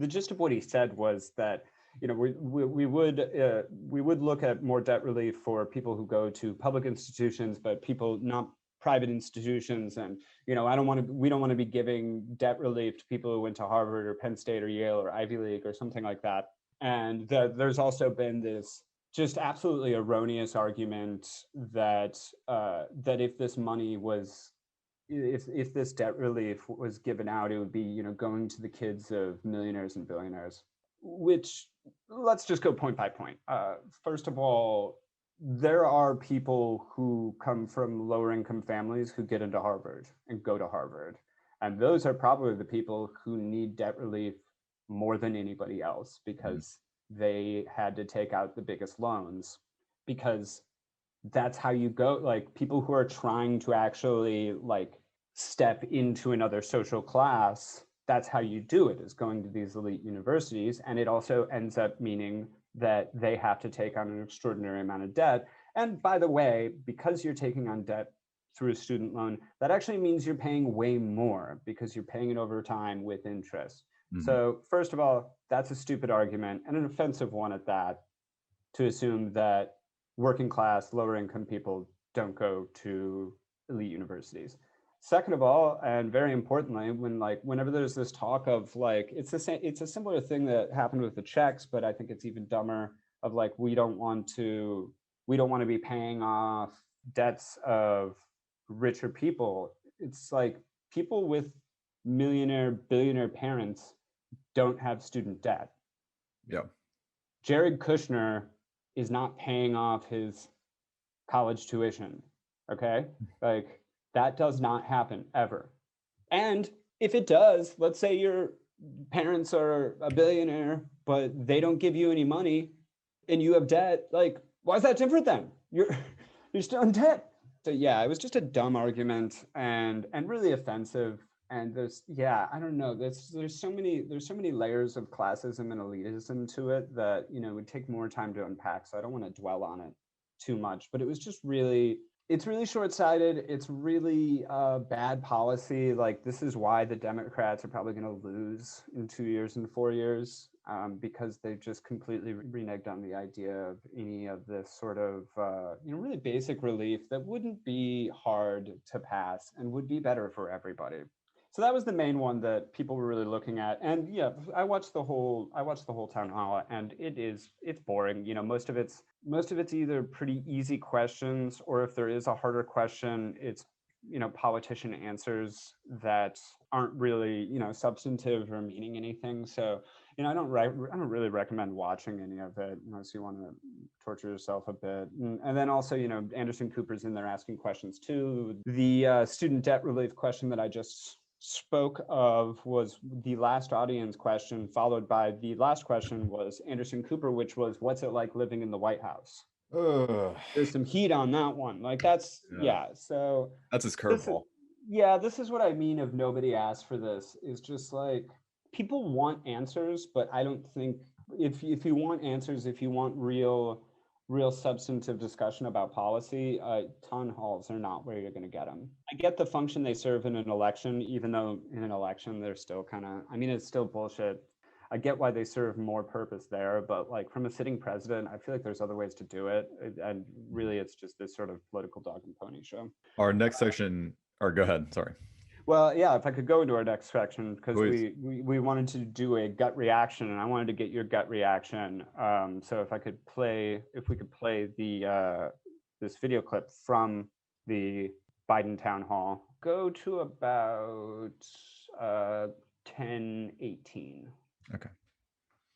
gist of what he said was that we would look at more debt relief for people who go to public institutions, but people not private institutions. And we don't want to be giving debt relief to people who went to Harvard or Penn State or Yale or Ivy League or something like that. And there's also been this just absolutely erroneous argument that that if this money was if this debt relief was given out, it would be going to the kids of millionaires and billionaires. Which, let's just go point by point. First of all, there are people who come from lower income families who get into Harvard and go to Harvard, and those are probably the people who need debt relief more than anybody else, Mhm. because they had to take out the biggest loans, because that's how you go. Like, people who are trying to actually like step into another social class, that's how you do it, is going to these elite universities. And it also ends up meaning that they have to take on an extraordinary amount of debt. And by the way, because you're taking on debt through a student loan, that actually means you're paying way more, because you're paying it over time with interest. Mhm. So first of all, that's a stupid argument, and an offensive one at that, to assume that working class, lower income people don't go to elite universities. Second of all, and very importantly, whenever there's this talk of like, it's a similar thing that happened with the checks, but I think it's even dumber, of like, we don't want to be paying off debts of richer people. It's like, people with millionaire, billionaire parents don't have student debt. Yeah. Jared Kushner is not paying off his college tuition. Okay. Like, that does not happen ever. And if it does, let's say your parents are a billionaire, but they don't give you any money and you have debt, like, why is that different then? You're still in debt. So yeah, it was just a dumb argument, and really offensive. And I don't know, there's so many layers of classism and elitism to it that would take more time to unpack. So I don't want to dwell on it too much. But it was just really, it's really short-sighted. It's really bad policy. Like, this is why the Democrats are probably going to lose in 2 years and 4 years, because they've just completely reneged on the idea of any of this sort of really basic relief that wouldn't be hard to pass and would be better for everybody. So that was the main one that people were really looking at. And yeah, I watched the whole town hall, and it's boring. Most of it's either pretty easy questions, or if there is a harder question, it's politician answers that aren't really substantive or meaning anything. So I don't really recommend watching any of it unless you want to torture yourself a bit. And then also, Anderson Cooper's in there asking questions too. The student debt relief question that I just spoke of was the last audience question, followed by the last question was Anderson Cooper, which was, what's it like living in the White House? Ugh. There's some heat on that one. Like, that's, Yeah. yeah. So That's his this is, curveball. yeah, this is what I mean of nobody asked for this, is just like, people want answers, but I don't think, if you want answers, if you want real substantive discussion about policy, town halls are not where you're going to get them. I get the function they serve in an election, even though in an election they're still kind of, I mean, it's still bullshit. I get why they serve more purpose there, but like, from a sitting president, I feel like there's other ways to do it. And really, it's just this sort of political dog and pony show. Our next section, or go ahead. Sorry. Well, yeah, if I could go into our next section, because Please. we wanted to do a gut reaction, and I wanted to get your gut reaction. So if we could play the this video clip from the Biden town hall, go to about 10:18. Okay.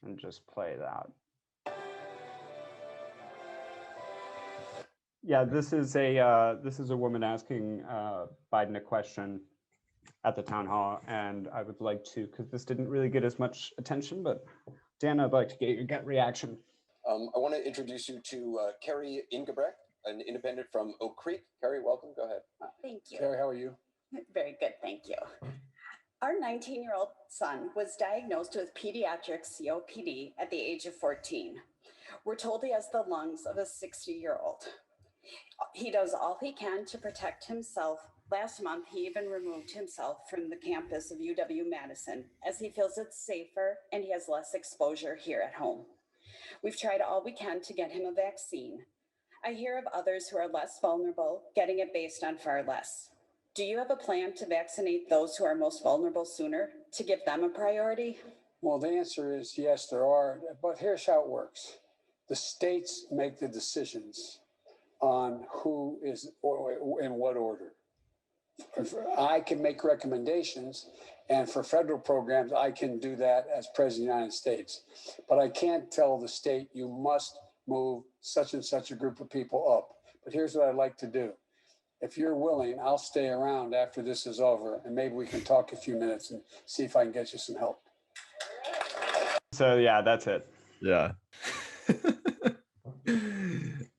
And just play that. Yeah, this is a woman asking Biden a question at the town hall, and I would like to, because this didn't really get as much attention, but Dan, I'd like to get your gut reaction. I want to introduce you to Carrie Ingebrecht, an independent from Oak Creek. Carrie, welcome. Go ahead. Thank you. Carrie, how are you? Very good, thank you. Our 19-year-old son was diagnosed with pediatric COPD at the age of 14. We're told he has the lungs of a 60-year-old. He does all he can to protect himself. Last month, he even removed himself from the campus of UW-Madison as he feels it's safer and he has less exposure here at home. We've tried all we can to get him a vaccine. I hear of others who are less vulnerable getting it based on far less. Do you have a plan to vaccinate those who are most vulnerable sooner, to give them a priority? Well, the answer is yes, there are, but here's how it works. The states make the decisions on who is or in what order. I can make recommendations, and for federal programs, I can do that as President of the United States. But I can't tell the state, you must move such and such a group of people up. But here's what I'd like to do. If you're willing, I'll stay around after this is over, and maybe we can talk a few minutes and see if I can get you some help. So yeah, that's it. Yeah.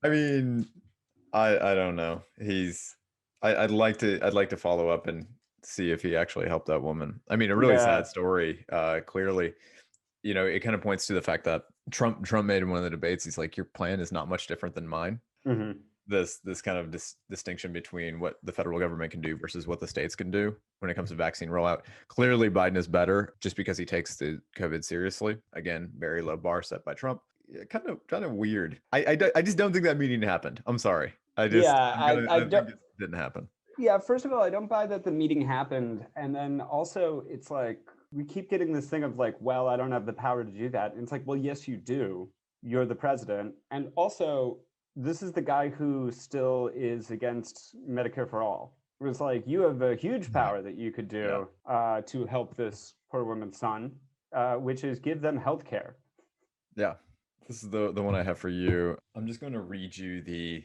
I mean, I don't know. I'd like to follow up and see if he actually helped that woman. I mean, a really sad story. Clearly, it kind of points to the fact that Trump made in one of the debates. He's like, your plan is not much different than mine. Mm-hmm. This kind of distinction between what the federal government can do versus what the states can do when it comes to vaccine rollout. Clearly, Biden is better just because he takes the COVID seriously. Again, very low bar set by Trump. Yeah, kind of weird. I just don't think that meeting happened. I'm sorry. I think it didn't happen. Yeah, first of all, I don't buy that the meeting happened. And then also, it's like, we keep getting this thing of like, well, I don't have the power to do that. And it's like, well, yes, you do. You're the president. And also, this is the guy who still is against Medicare for all. It was like, you have a huge power that you could do to help this poor woman's son, which is give them health care. Yeah, this is the one I have for you. I'm just going to read you the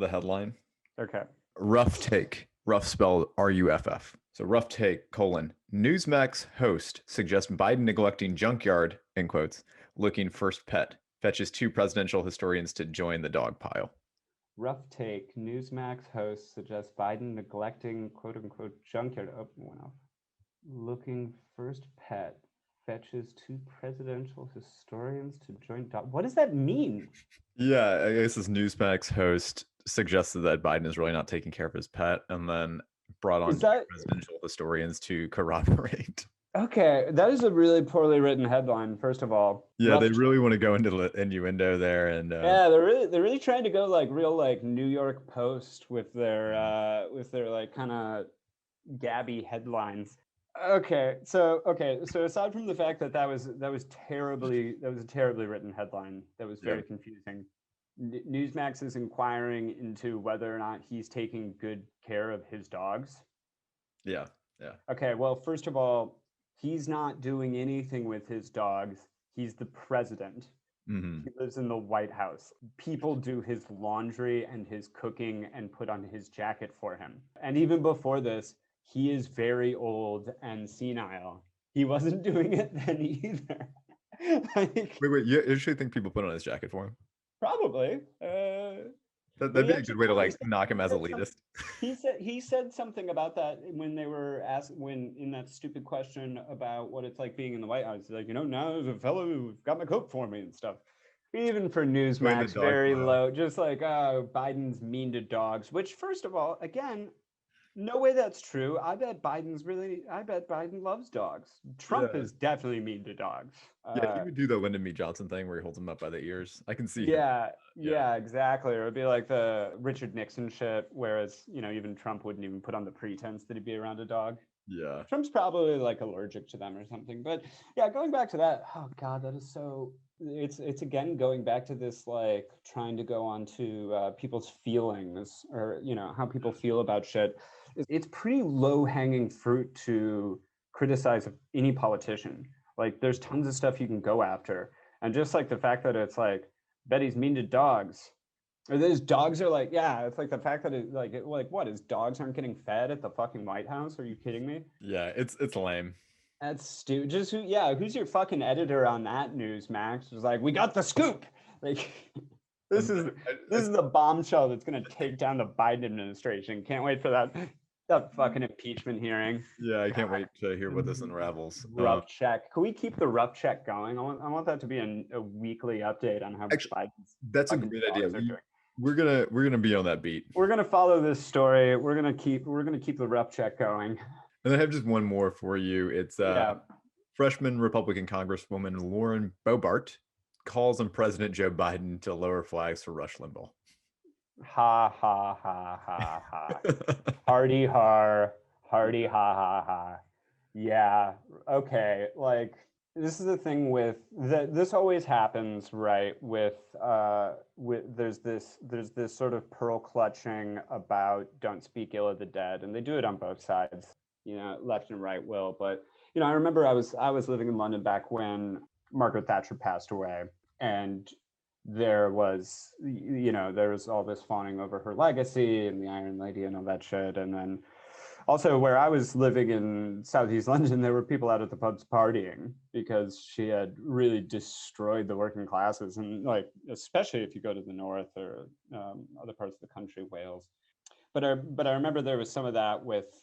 headline. Okay. Rough take. Rough spelled RUFF. So rough take, Newsmax host suggests Biden neglecting junkyard, in quotes, looking first pet. Fetches 2 presidential historians to join the dog pile. Rough take. Newsmax host suggests Biden neglecting quote unquote junkyard. Oh, went off. Looking first pet. Fetches 2 presidential historians to join dog. What does that mean? Yeah, I guess this Newsmax host suggested that Biden is really not taking care of his pet, and then brought on 2 presidential historians to corroborate. Okay, that is a really poorly written headline. First of all, yeah, they really want to go into the innuendo there, and yeah, they're really trying to go like real like New York Post with their like kind of gabby headlines. Okay, so aside from the fact that was a terribly written headline that was very confusing. Newsmax is inquiring into whether or not he's taking good care of his dogs. Yeah. Okay, well, first of all, he's not doing anything with his dogs. He's the president. Mm-hmm. He lives in the White House. People do his laundry and his cooking and put on his jacket for him. And even before this, he is very old and senile. He wasn't doing it then either. Wait, you actually think people put on his jacket for him? Probably. That'd be a good way to like knock him as elitist. He said something about that when they were asked in that stupid question about what it's like being in the White House. He's like, now there's a fellow who got my coat for me and stuff. Even for Newsmax, very low. Just like, Biden's mean to dogs. Which, first of all, again, no way that's true. I bet Biden loves dogs. Trump is definitely mean to dogs. Yeah, he would do the Lyndon B. Johnson thing where he holds them up by the ears. I can see. Yeah, exactly. Or it'd be like the Richard Nixon shit, whereas even Trump wouldn't even put on the pretense that he'd be around a dog. Yeah, Trump's probably like allergic to them or something. But yeah, going back to that. Oh God, that is so. It's again going back to this like trying to go on to people's feelings or how people feel about shit. It's pretty low-hanging fruit to criticize any politician. Like there's tons of stuff you can go after. And just like the fact that it's like, Betty's mean to dogs. Or those dogs are like, yeah, it's like the fact that what, his dogs aren't getting fed at the fucking White House? Are you kidding me? Yeah, it's lame. That's stupid. Just who's your fucking editor on that news, Max? Was like, we got the scoop. Like, this is the bombshell that's gonna take down the Biden administration. Can't wait for that fucking impeachment hearing. Yeah, I can't wait to hear what this unravels. Rough check. Can we keep the rough check going? I want that to be a weekly update on how Actually, Biden's that's a fucking great dogs idea. are doing. We're gonna be on that beat. We're gonna follow this story. We're gonna keep the rough check going. And I have just one more for you. It's Yeah. freshman Republican Congresswoman Lauren Boebert calls on President Joe Biden to lower flags for Rush Limbaugh. Ha ha ha ha ha. Hardy har, hardy ha ha ha. Yeah. Okay. Like, this is the thing with this always happens, right? With there's this sort of pearl clutching about don't speak ill of the dead, and they do it on both sides, left and right will. But I remember I was living in London back when Margaret Thatcher passed away, and there was all this fawning over her legacy and the Iron Lady and all that shit, and then also, where I was living in Southeast London, there were people out at the pubs partying because she had really destroyed the working classes, and especially if you go to the north or other parts of the country, Wales. But I remember there was some of that with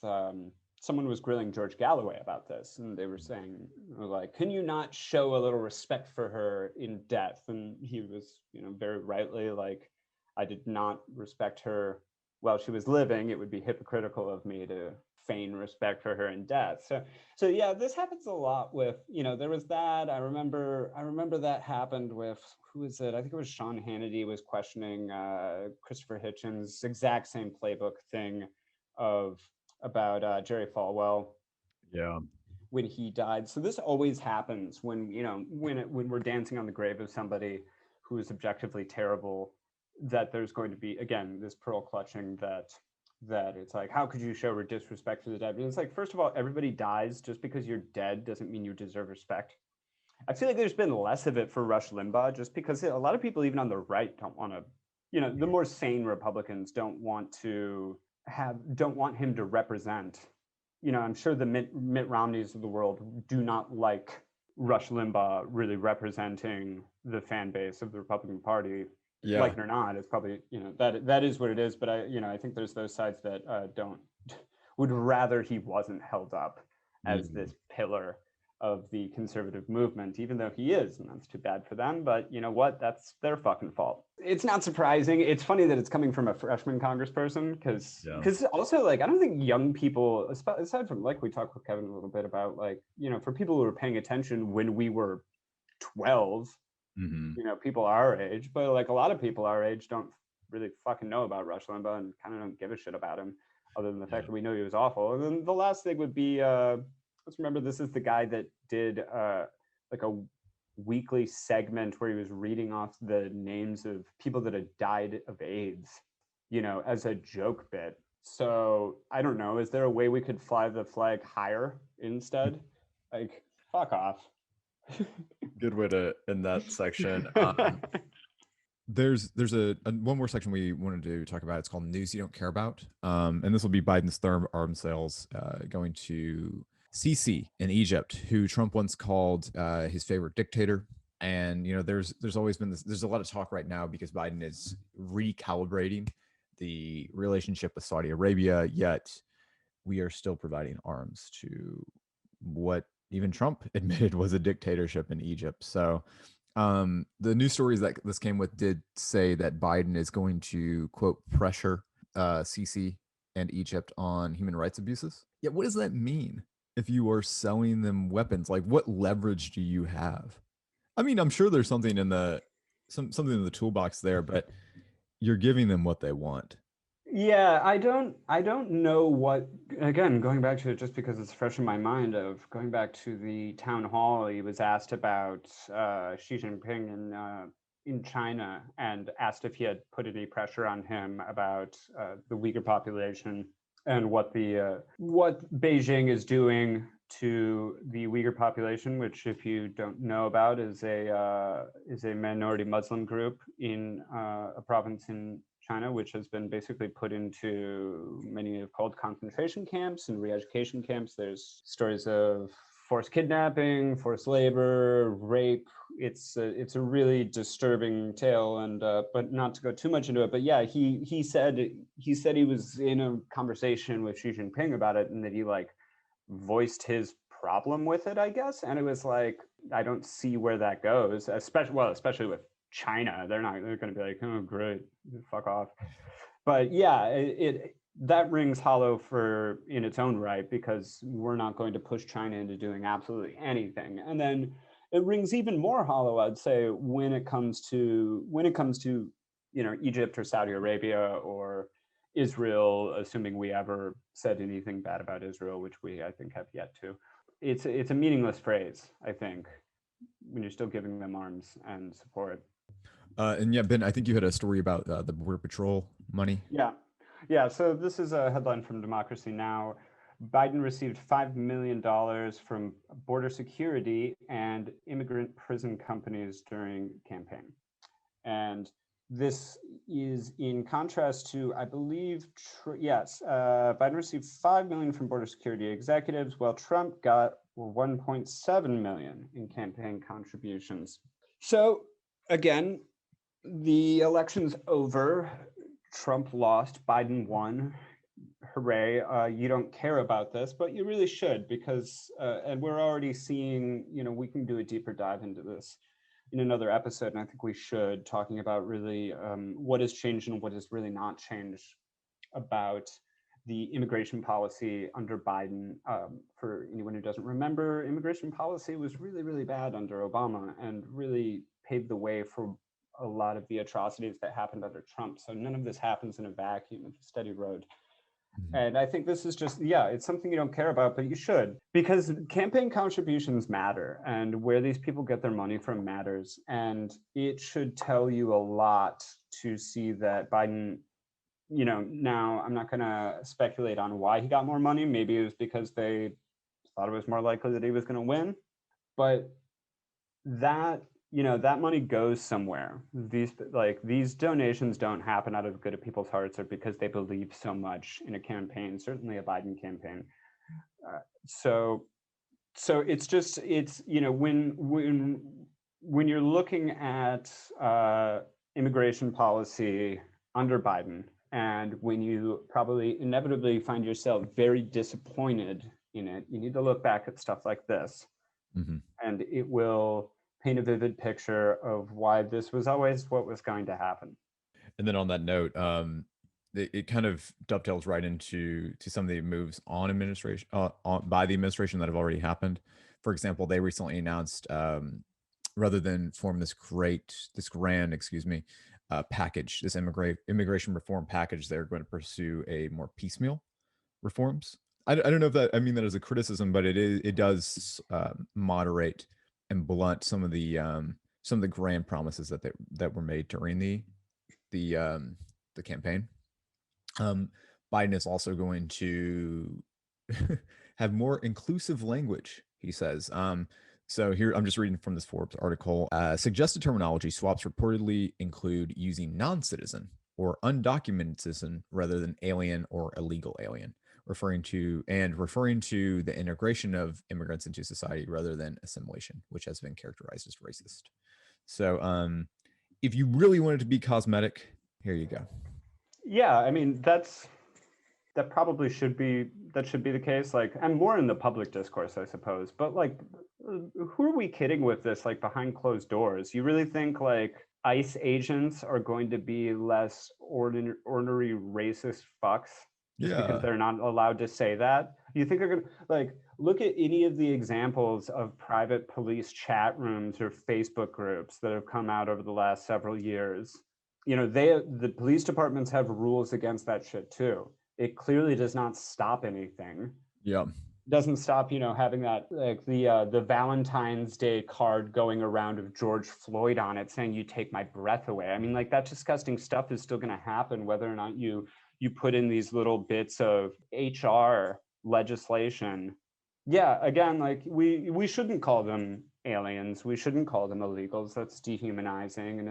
someone was grilling George Galloway about this, and they were saying, like, can you not show a little respect for her in death? And he was, very rightly like, I did not respect her while she was living. It would be hypocritical of me to feign respect for her in death. So yeah, this happens a lot with, there was that. I remember that happened with, who is it? I think it was Sean Hannity was questioning Christopher Hitchens' exact same playbook thing about Jerry Falwell. Yeah. When he died. So this always happens when we're dancing on the grave of somebody who is objectively terrible, that there's going to be, again, this pearl clutching that it's like, how could you show disrespect for the dead? And it's like, first of all, everybody dies. Just because you're dead doesn't mean you deserve respect. I feel like there's been less of it for Rush Limbaugh, just because a lot of people, even on the right, don't want to, the more sane Republicans don't want him to represent. I'm sure the Mitt Romneys of the world do not like Rush Limbaugh really representing the fan base of the Republican Party. Yeah. Like it or not, it's probably, that is what it is. But I think there's those sides that would rather he wasn't held up as this pillar of the conservative movement, even though he is, and that's too bad for them. But you know what? That's their fucking fault. It's not surprising. It's funny that it's coming from a freshman congressperson, because also, like, I don't think young people, aside from, like, we talked with Kevin a little bit about, like, for people who were paying attention when we were 12, people our age, but like a lot of people our age don't really fucking know about Rush Limbaugh and kind of don't give a shit about him, other than the fact that we know he was awful. And then the last thing would be, let's remember, this is the guy that did like a weekly segment where he was reading off the names of people that had died of AIDS, as a joke bit. So I don't know, is there a way we could fly the flag higher instead? Like, fuck off. Good way to end that section. There's a one more section we wanted to talk about. It's called News You Don't Care About. And this will be Biden's third arms sales going to Sisi in Egypt, who Trump once called his favorite dictator. And there's always been this. There's a lot of talk right now because Biden is recalibrating the relationship with Saudi Arabia. Yet we are still providing arms to what even Trump admitted was a dictatorship in Egypt. So the news stories that this came with did say that Biden is going to, quote, pressure Sisi and Egypt on human rights abuses. Yeah, what does that mean if you are selling them weapons? Like, what leverage do you have? I mean, I'm sure there's something in the something in the toolbox there, but you're giving them what they want. Yeah, I don't know what, again, going back to it just because it's fresh in my mind, of going back to the town hall, he was asked about Xi Jinping in China, and asked if he had put any pressure on him about the Uyghur population and what Beijing is doing to the Uyghur population, which, if you don't know about, is a minority Muslim group in a province in China, which has been basically put into many have called concentration camps and re-education camps. There's stories of forced kidnapping, forced labor, rape. It's a really disturbing tale, and but not to go too much into it. But yeah, he said he was in a conversation with Xi Jinping about it, and that he like voiced his problem with it, I guess. And it was like, I don't see where that goes, especially with China. They're going to be like, oh, great, fuck off. But yeah, that rings hollow in its own right, because we're not going to push China into doing absolutely anything. And then it rings even more hollow, I'd say, when it comes to Egypt or Saudi Arabia or Israel, assuming we ever said anything bad about Israel, which we, I think, have yet to. It's a meaningless phrase, I think, when you're still giving them arms and support. And yeah, Ben, I think you had a story about the Border Patrol money. Yeah. So this is a headline from Democracy Now! Biden received $5 million from border security and immigrant prison companies during campaign. And this is in contrast to, I believe, Biden received $5 million from border security executives, while Trump got $1.7 million in campaign contributions. So again, the election's over. Trump lost, Biden won. Hooray. You don't care about this, but you really should, because, and we're already seeing, we can do a deeper dive into this in another episode, and I think we should, talking about really what has changed and what has really not changed about the immigration policy under Biden. For anyone who doesn't remember, immigration policy was really, really bad under Obama and really paved the way for a lot of the atrocities that happened under Trump. So none of this happens in a vacuum. It's a steady road. And I think this is just, it's something you don't care about, but you should, because campaign contributions matter, and where these people get their money from matters. And it should tell you a lot to see that Biden, now I'm not going to speculate on why he got more money. Maybe it was because they thought it was more likely that he was going to win, but that money goes somewhere. These donations don't happen out of good of people's hearts or because they believe so much in a campaign, certainly a Biden campaign. So it's just, when you're looking at immigration policy under Biden, and when you probably inevitably find yourself very disappointed in it, you need to look back at stuff like this, and it will paint a vivid picture of why this was always what was going to happen. And then on that note, it kind of dovetails right into some of the moves on administration by the administration that have already happened. For example, they recently announced, rather than form this grand package, this immigration reform package, they're going to pursue a more piecemeal reforms. I don't know if that, I mean that as a criticism, but it does moderate and blunt some of the grand promises that were made during the campaign. Biden is also going to have more inclusive language, he says. So here, I'm just reading from this Forbes article. Suggested terminology swaps reportedly include using non-citizen or undocumented citizen rather than alien or illegal alien, referring to the integration of immigrants into society rather than assimilation, which has been characterized as racist. So if you really wanted to be cosmetic, here you go. Yeah, I mean, that probably should be the case, and more in the public discourse, I suppose. But who are we kidding with this, behind closed doors? You really think ICE agents are going to be less ordinary racist fucks just because they're not allowed to say that? You think they're gonna look at any of the examples of private police chat rooms or Facebook groups that have come out over the last several years? The police departments have rules against that shit too. It clearly does not stop anything. Yeah. Doesn't stop, having that the Valentine's Day card going around of George Floyd on it saying "you take my breath away." I mean, that disgusting stuff is still going to happen whether or not you put in these little bits of HR legislation Yeah, again, like we shouldn't call them aliens. We shouldn't call them illegals. That's dehumanizing and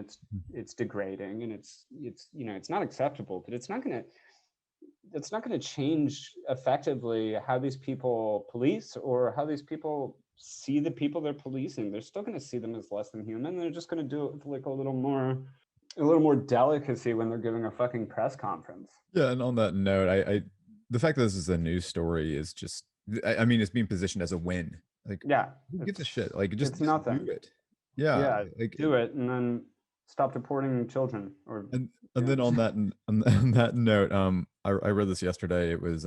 it's degrading and it's it's not acceptable. But it's not gonna change effectively how these people police or how these people see the people they're policing. They're still gonna see them as less than human. They're just gonna do it with like a little more delicacy when they're giving a fucking press conference. Yeah, and on that note, I the fact that this is a news story is just, I mean, it's being positioned as a win. Like, Yeah, who gives a it's shit? Like, just it's do nothing. it. Yeah, Yeah, like, do it and then stop deporting children or and then on that on that note, I read this yesterday. It was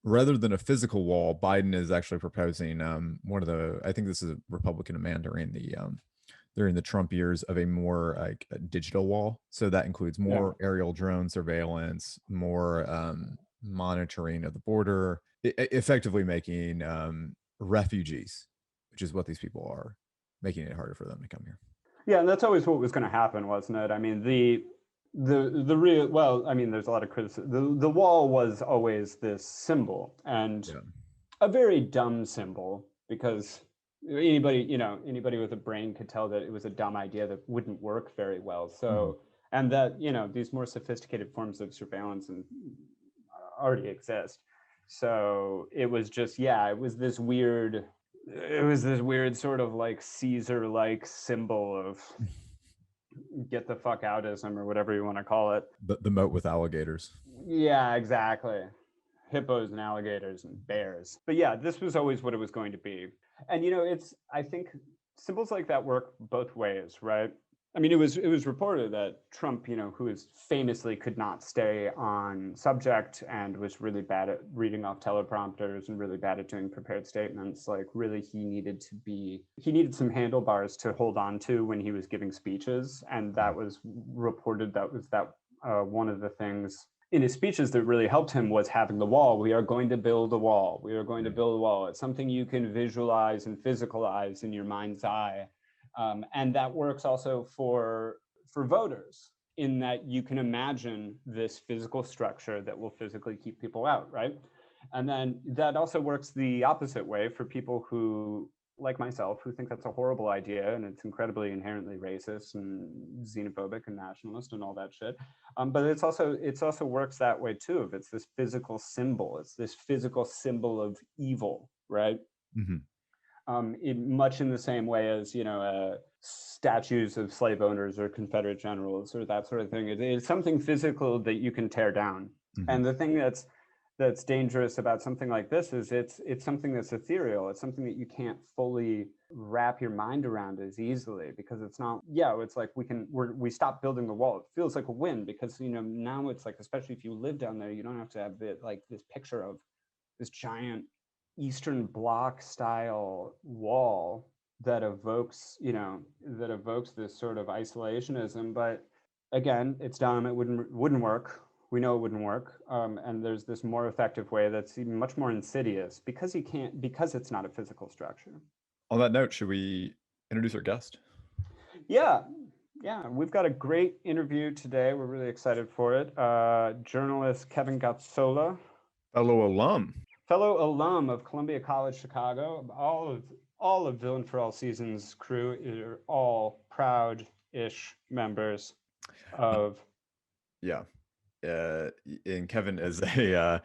rather than a physical wall, Biden is actually proposing one of the, I think this is a Republican man during the Trump years, of a more like a digital wall. So that includes yeah. more aerial drone surveillance, more monitoring of the border, effectively making refugees, which is what these people are, making it harder for them to come here. Yeah, and that's always what was going to happen, wasn't it? I mean, the real, well, I mean, there's a lot of criticism. The wall was always this symbol, and Yeah. a very dumb symbol, because anybody with a brain could tell that it was a dumb idea that wouldn't work very well. So, and that these more sophisticated forms of surveillance already exist. So it was just, it was this weird sort of like Caesar-like symbol of get the fuck outism or whatever you want to call it. The moat with alligators. Yeah, exactly. Hippos and alligators and bears. But yeah, this was always what it was going to be. And I think symbols like that work both ways, right? I mean, it was reported that Trump, who is famously could not stay on subject and was really bad at reading off teleprompters and really bad at doing prepared statements, like really he needed some handlebars to hold on to when he was giving speeches. And that was reported, that one of the things in his speeches that really helped him was having the wall. We are going to build a wall. We are going to build a wall. It's something you can visualize and physicalize in your mind's eye. And that works also for voters, in that you can imagine this physical structure that will physically keep people out, right? And then that also works the opposite way for people who, like myself, who think that's a horrible idea and it's incredibly inherently racist and xenophobic and nationalist and all that shit. But it's also works that way too. If it's this physical symbol, it's this physical symbol of evil, right? Much in the same way as statues of slave owners or Confederate generals or that sort of thing. It's something physical that you can tear down. And the thing that's dangerous about something like this is it's something that's ethereal. It's something that you can't fully wrap your mind around as easily, because it's not. Yeah, it's like we stop building the wall. It feels like a win, because now it's like, especially if you live down there, you don't have to have this picture of this giant Eastern Bloc style wall that evokes this sort of isolationism. But again, it's dumb. It wouldn't work. We know it wouldn't work. And there's this more effective way that's even much more insidious, because it's not a physical structure. On that note, should we introduce our guest? Yeah, we've got a great interview today. We're really excited for it. Journalist Kevin Gosztola, fellow alum of Columbia College Chicago. All of Villain for All Seasons crew are all proud-ish members of. And Kevin is a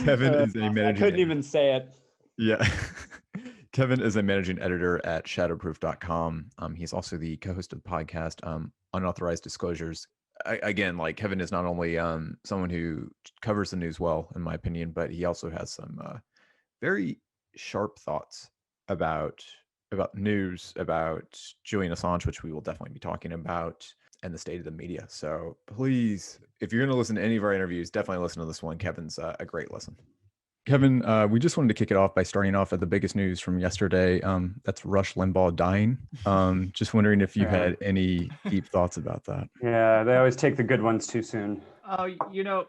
Kevin is a managing. I couldn't even say it. Yeah. Kevin is a managing editor at shadowproof.com. He's also the co-host of the podcast, Unauthorized Disclosures. Again, like, Kevin is not only someone who covers the news well, in my opinion, but he also has some very sharp thoughts about news, about Julian Assange, which we will definitely be talking about, and the state of the media. So please, if you're going to listen to any of our interviews, definitely listen to this one. Kevin's a great listen. Kevin, we just wanted to kick it off by starting off at the biggest news from yesterday. That's Rush Limbaugh dying. Just wondering if you had any deep thoughts about that. Yeah, they always take the good ones too soon. Oh,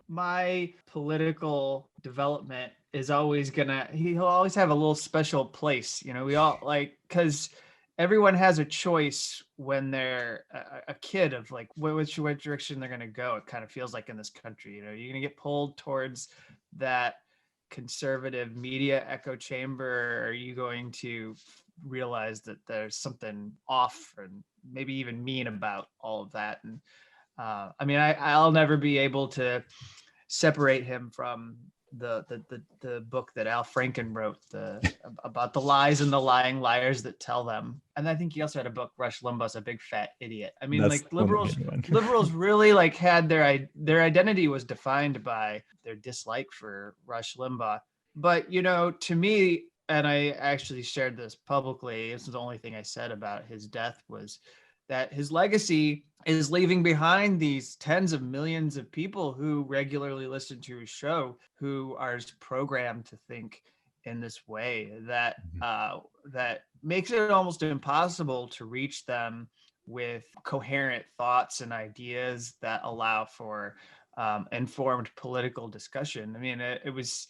my political development is always he'll always have a little special place. We all because everyone has a choice when they're a kid of like which direction they're going to go. It kind of feels like in this country, you're going to get pulled towards that conservative media echo chamber, or are you going to realize that there's something off and maybe even mean about all of that? And I mean, I'll never be able to separate him from the book that Al Franken wrote, about the lies and the lying liars that tell them. And I think he also had a book, Rush Limbaugh's a Big Fat Idiot. I mean, That's like the one that liberals made me wonder. liberals really like had their identity was defined by their dislike for Rush Limbaugh. But to me, and I actually shared this publicly, this is the only thing I said about his death, was that his legacy is leaving behind these tens of millions of people who regularly listen to his show, who are programmed to think in this way that that makes it almost impossible to reach them with coherent thoughts and ideas that allow for informed political discussion. I mean, it was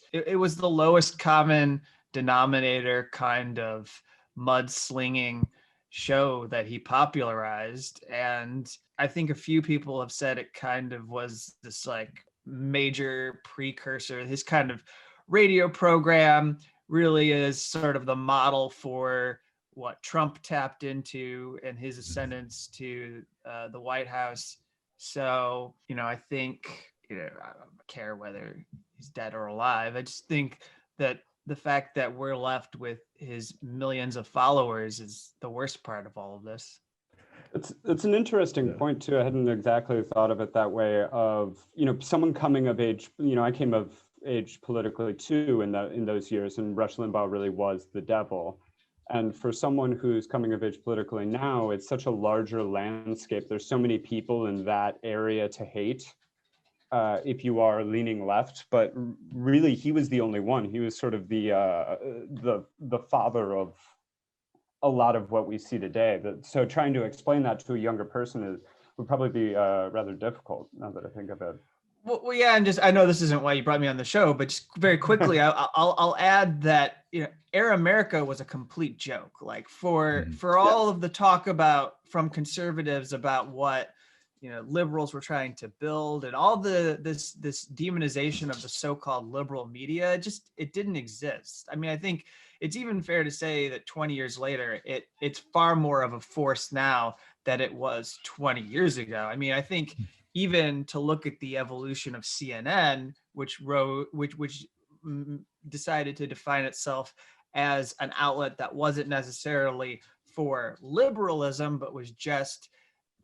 the lowest common denominator kind of mudslinging show that he popularized. And I think a few people have said it kind of was this like major precursor. His kind of radio program really is sort of the model for what Trump tapped into in his ascendance to the White House. So, I think, I don't care whether he's dead or alive. I just think that the fact that we're left with his millions of followers is the worst part of all of this. It's an interesting point too. I hadn't exactly thought of it that way. Of someone coming of age. I came of age politically too in those years, and Rush Limbaugh really was the devil. And for someone who's coming of age politically now, it's such a larger landscape. There's so many people in that area to hate. If you are leaning left, but really he was the only one. He was sort of the father of a lot of what we see today. So trying to explain that to a younger person would probably be rather difficult, now that I think of it. Well, yeah, and I know this isn't why you brought me on the show, but just very quickly, I'll add that Air America was a complete joke. Like for all of the talk from conservatives about what liberals were trying to build, and all this demonization of the so-called liberal media, it didn't exist. I mean, I think it's even fair to say that 20 years later, it's far more of a force now than it was 20 years ago. I mean, I think even to look at the evolution of CNN, which decided to define itself as an outlet that wasn't necessarily for liberalism, but was just,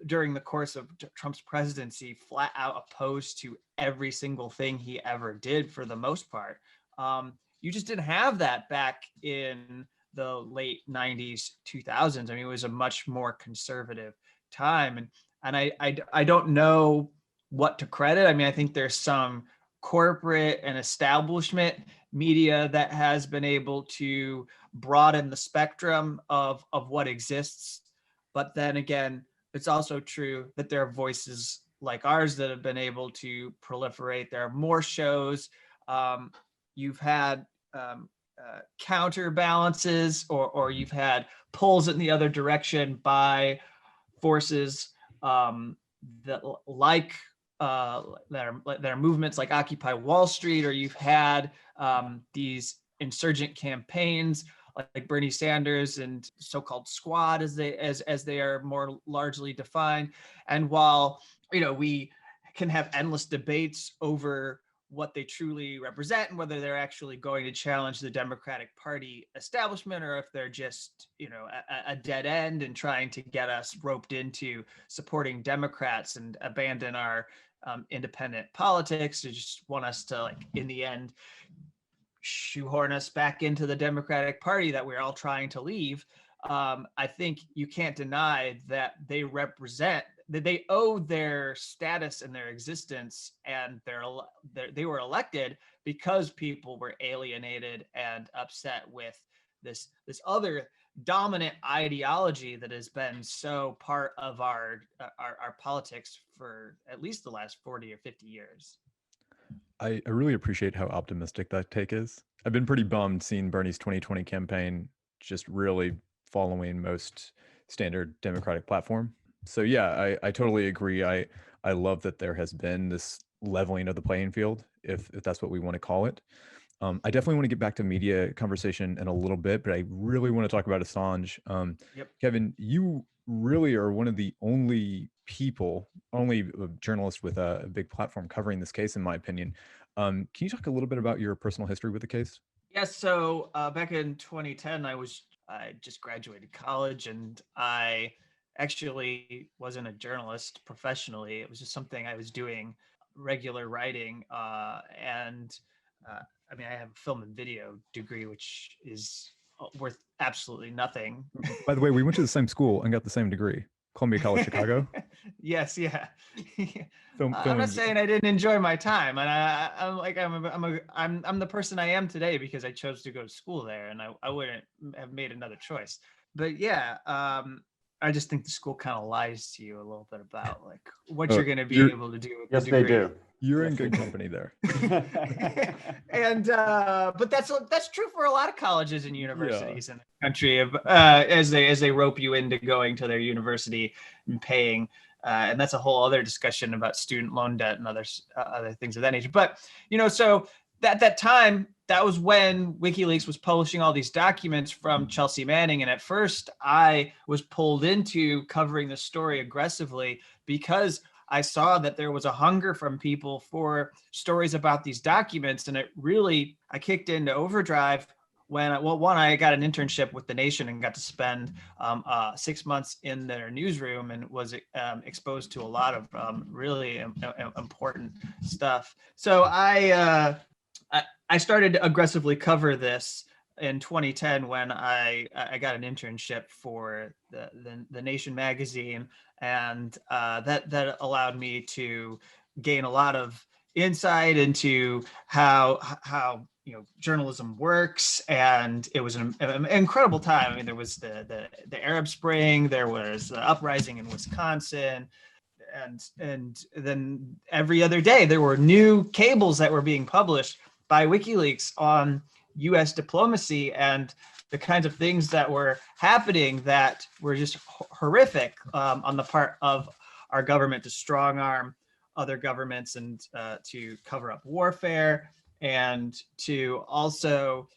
during the course of Trump's presidency, flat out opposed to every single thing he ever did for the most part. You just didn't have that back in the late 90s, 2000s. I mean, it was a much more conservative time. And I don't know what to credit. I mean, I think there's some corporate and establishment media that has been able to broaden the spectrum of what exists. But then again, it's also true that there are voices like ours that have been able to proliferate. There are more shows. You've had counterbalances, or you've had pulls in the other direction by forces that are movements like Occupy Wall Street, or you've had these insurgent campaigns like Bernie Sanders and so-called squad as they are more largely defined. And while we can have endless debates over what they truly represent and whether they're actually going to challenge the Democratic Party establishment, or if they're just a dead end and trying to get us roped into supporting Democrats and abandon our independent politics, or just want us to, like, in the end, shoehorn us back into the Democratic Party that we're all trying to leave. I think you can't deny that they owe their status and their existence, and they were elected because people were alienated and upset with this other dominant ideology that has been so part of our politics for at least the last 40 or 50 years. I really appreciate how optimistic that take is. I've been pretty bummed seeing Bernie's 2020 campaign just really following most standard Democratic platform. So yeah, I totally agree. I love that there has been this leveling of the playing field, if that's what we want to call it. I definitely want to get back to media conversation in a little bit, but I really want to talk about Assange. Yep. Kevin, you really are one of the only journalists with a big platform covering this case, in my opinion. Can you talk a little bit about your personal history with the case? Yes. So back in 2010, I just graduated college, and I actually wasn't a journalist professionally. It was just something I was doing, regular writing, and I mean, I have a film and video degree, which is worth absolutely nothing. By the way, we went to the same school and got the same degree, Columbia College, Chicago. Yes, yeah. Film, I'm not and saying I didn't enjoy my time, and I'm the person I am today because I chose to go to school there, and I wouldn't have made another choice. But yeah, I just think the school kind of lies to you a little bit about like what you're going to be able to do with Yes, the they degree. do. You're Yes, in good they do. company there. And but that's true for a lot of colleges and universities in the country of as they rope you into going to their university and paying. And that's a whole other discussion about student loan debt and other things of that nature. But so at that time, that was when WikiLeaks was publishing all these documents from Chelsea Manning. And at first, I was pulled into covering the story aggressively because I saw that there was a hunger from people for stories about these documents. And I kicked into overdrive when I got an internship with The Nation and got to spend 6 months in their newsroom and was exposed to a lot of really important stuff. So I started to aggressively cover this in 2010 when I got an internship for the Nation magazine, and that allowed me to gain a lot of insight into how journalism works. And it was an incredible time. I mean, there was the Arab Spring, there was the uprising in Wisconsin, and then every other day there were new cables that were being published by WikiLeaks on U.S. diplomacy and the kinds of things that were happening that were just horrific on the part of our government to strong arm other governments and to cover up warfare and to also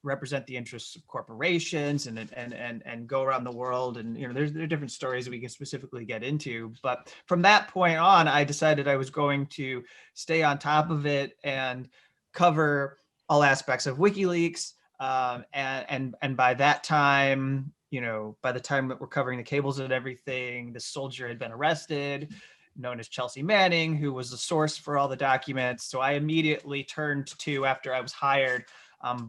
represent the interests of corporations and go around the world. And there are different stories that we can specifically get into. But from that point on, I decided I was going to stay on top of it and cover all aspects of WikiLeaks. And by that time, by the time that we're covering the cables and everything, the soldier had been arrested, known as Chelsea Manning, who was the source for all the documents. So I immediately turned to, after I was hired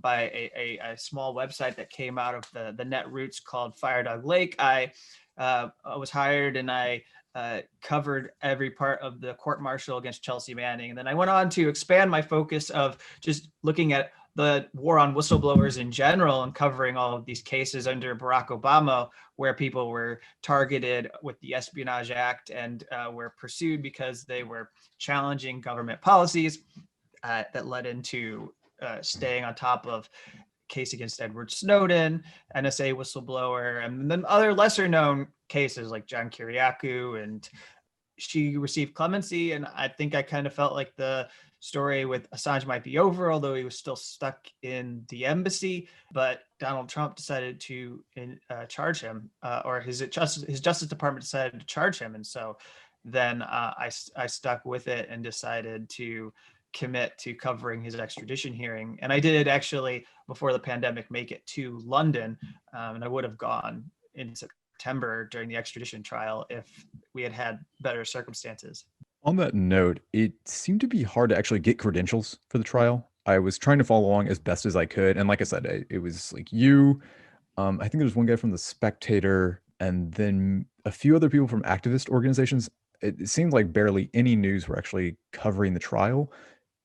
by a small website that came out of the net roots called Firedog Lake, I was hired and I covered every part of the court martial against Chelsea Manning. And then I went on to expand my focus of just looking at the war on whistleblowers in general and covering all of these cases under Barack Obama, where people were targeted with the Espionage Act and were pursued because they were challenging government policies that led into staying on top of case against Edward Snowden, NSA whistleblower, and then other lesser known cases like John Kiriakou. And she received clemency. And I think I kind of felt like the story with Assange might be over, although he was still stuck in the embassy. But Donald Trump decided to charge him, or his Justice Department decided to charge him. And so then I stuck with it and decided to commit to covering his extradition hearing. And I did actually, before the pandemic, make it to London. And I would have gone in September during the extradition trial if we had had better circumstances. On that note, it seemed to be hard to actually get credentials for the trial. I was trying to follow along as best as I could. And like I said, it was like you, I think there was one guy from The Spectator, and then a few other people from activist organizations. It seemed like barely any news were actually covering the trial.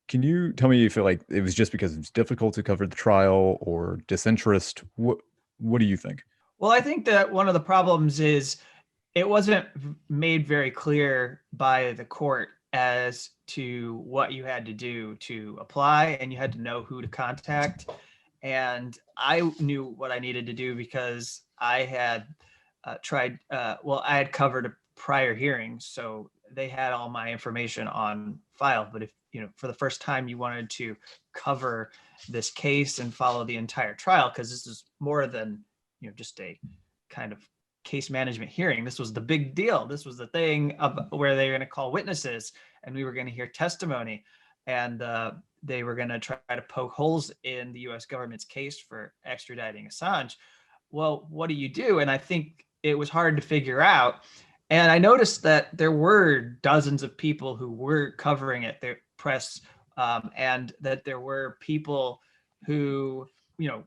Can you tell me if it was just because it's difficult to cover the trial or disinterest? What do you think? Well, I think that one of the problems is it wasn't made very clear by the court as to what you had to do to apply, and you had to know who to contact. And I knew what I needed to do because I had I had covered a prior hearing. So they had all my information on file. But if, for the first time you wanted to cover this case and follow the entire trial, because this is more than, just a kind of case management hearing. This was the big deal. This was the thing where they were going to call witnesses and we were going to hear testimony, and they were going to try to poke holes in the US government's case for extraditing Assange. Well, what do you do? And I think it was hard to figure out. And I noticed that there were dozens of people who were covering it, their press, and that there were people who,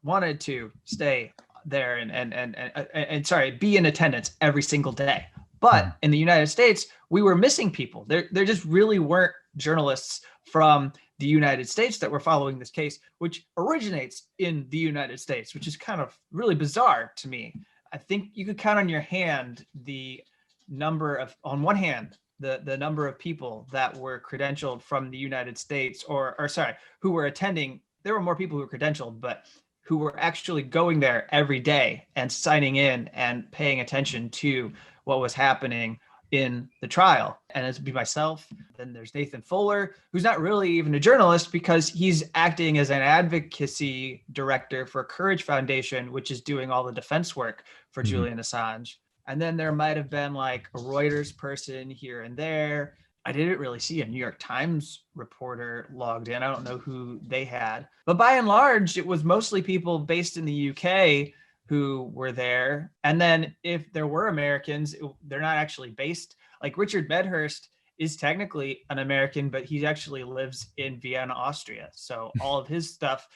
wanted to stay there and be in attendance every single day. But in the United States, we were missing people. There just really weren't journalists from the United States that were following this case, which originates in the United States, which is kind of really bizarre to me. I think you could count on your hand the number of, on one hand, the number of people that were credentialed from the United States, who were attending. There were more people who were credentialed, but who were actually going there every day and signing in and paying attention to what was happening in the trial. And it'd be myself. Then there's Nathan Fuller, who's not really even a journalist because he's acting as an advocacy director for Courage Foundation, which is doing all the defense work for Julian Assange. And then there might have been like a Reuters person here and there. I didn't really see a New York Times reporter logged in. I don't know who they had. But by and large, it was mostly people based in the UK who were there. And then if there were Americans, they're not actually based. Like Richard Medhurst is technically an American, but he actually lives in Vienna, Austria. So all of his stuff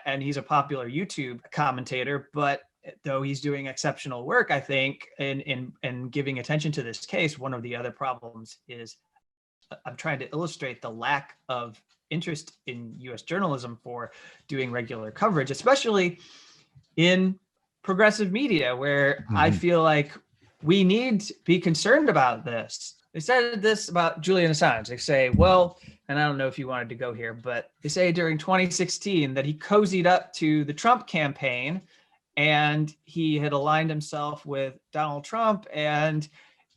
and he's a popular YouTube commentator, but though he's doing exceptional work, I think, in giving attention to this case, one of the other problems is I'm trying to illustrate the lack of interest in US journalism for doing regular coverage, especially in progressive media, where I feel like we need to be concerned about this. They said this about Julian Assange. They say, well, and I don't know if you wanted to go here, but they say during 2016 that he cozied up to the Trump campaign and he had aligned himself with Donald Trump, and,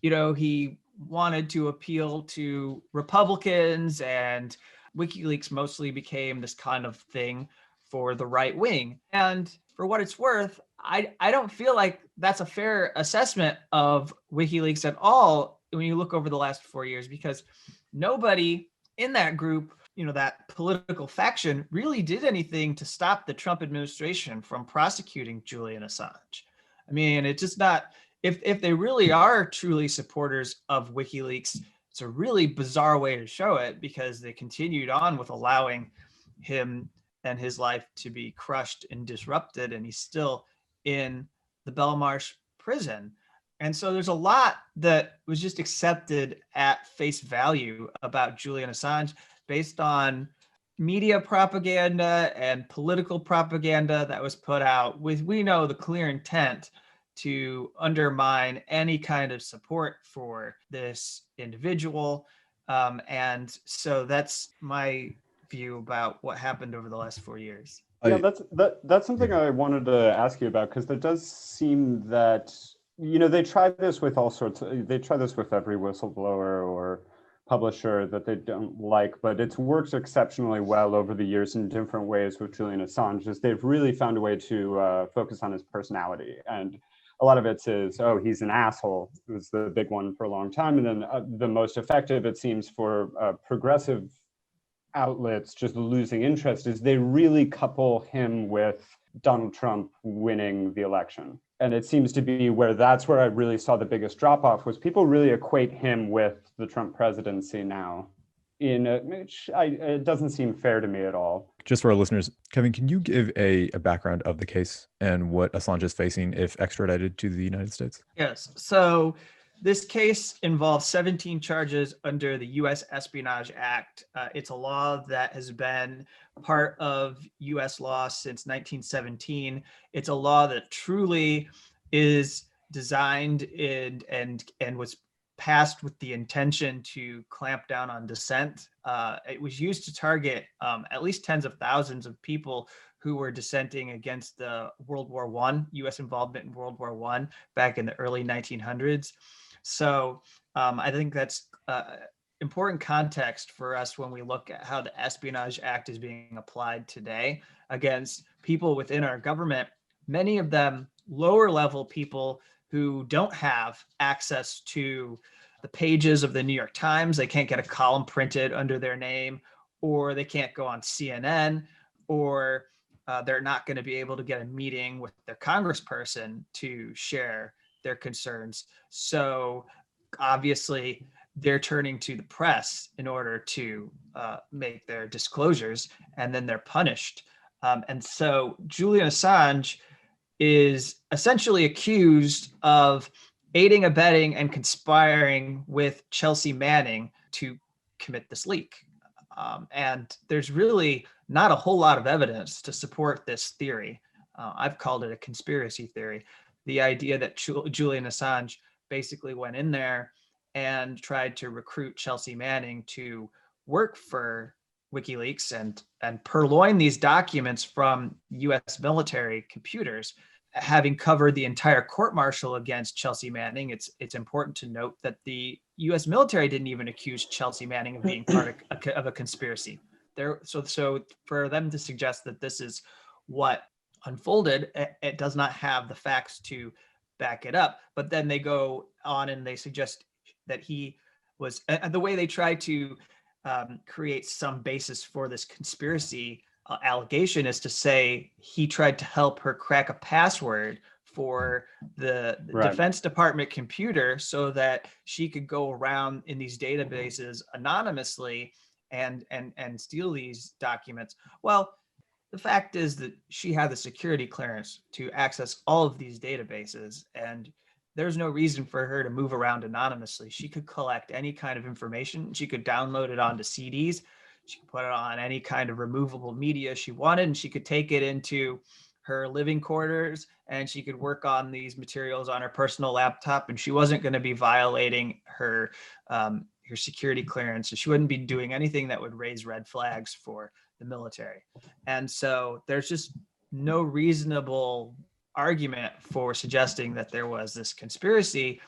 he wanted to appeal to Republicans, and WikiLeaks mostly became this kind of thing for the right wing. And for what it's worth, I don't feel like that's a fair assessment of WikiLeaks at all when you look over the last 4 years, because nobody in that group, that political faction, really did anything to stop the Trump administration from prosecuting Julian Assange. I mean, it's just not, if they really are truly supporters of WikiLeaks, it's a really bizarre way to show it, because they continued on with allowing him and his life to be crushed and disrupted, and he's still in the Belmarsh prison. And so there's a lot that was just accepted at face value about Julian Assange based on media propaganda and political propaganda that was put out with, we know, the clear intent to undermine any kind of support for this individual. And so that's my view about what happened over the last 4 years. Yeah, that's something I wanted to ask you about, because it does seem that, they try this with all sorts they try this with every whistleblower or publisher that they don't like, but it's worked exceptionally well over the years in different ways with Julian Assange, is they've really found a way to focus on his personality. And a lot of it is, oh, he's an asshole. It was the big one for a long time. And then the most effective, it seems, for progressive outlets just losing interest is they really couple him with Donald Trump winning the election. And it seems to be that's where I really saw the biggest drop off, was people really equate him with the Trump presidency now. It doesn't seem fair to me at all. Just for our listeners, Kevin, can you give a background of the case and what Assange is facing if extradited to the United States? Yes. So this case involves 17 charges under the U.S. Espionage Act. It's a law that has been part of U.S. law since 1917. It's a law that truly is designed and was passed with the intention to clamp down on dissent. It was used to target at least tens of thousands of people who were dissenting against the World War I, U.S. involvement in World War I back in the early 1900s. So I think that's important context for us when we look at how the Espionage Act is being applied today against people within our government, many of them lower level people who don't have access to the pages of the New York Times. They can't get a column printed under their name, or they can't go on CNN, or they're not going to be able to get a meeting with their congressperson to share their concerns. So obviously, they're turning to the press in order to make their disclosures, and then they're punished. And so Julian Assange is essentially accused of aiding, abetting, and conspiring with Chelsea Manning to commit this leak. And there's really not a whole lot of evidence to support this theory. I've called it a conspiracy theory. The idea that Julian Assange basically went in there and tried to recruit Chelsea Manning to work for WikiLeaks and purloin these documents from US military computers. Having covered the entire court-martial against Chelsea Manning, it's important to note that the US military didn't even accuse Chelsea Manning of being part of a conspiracy. So for them to suggest that this is what unfolded, it does not have the facts to back it up. But then they go on and they suggest that he was, the way they try to create some basis for this conspiracy allegation is to say he tried to help her crack a password for the Defense Department computer so that she could go around in these databases anonymously and steal these documents. Well, the fact is that she had the security clearance to access all of these databases, and there's no reason for her to move around anonymously. She could collect any kind of information. She could download it onto CDs. She could put it on any kind of removable media she wanted, and she could take it into her living quarters, and she could work on these materials on her personal laptop, and she wasn't going to be violating her security clearance. So she wouldn't be doing anything that would raise red flags for the military. And so there's just no reasonable argument for suggesting that there was this conspiracy,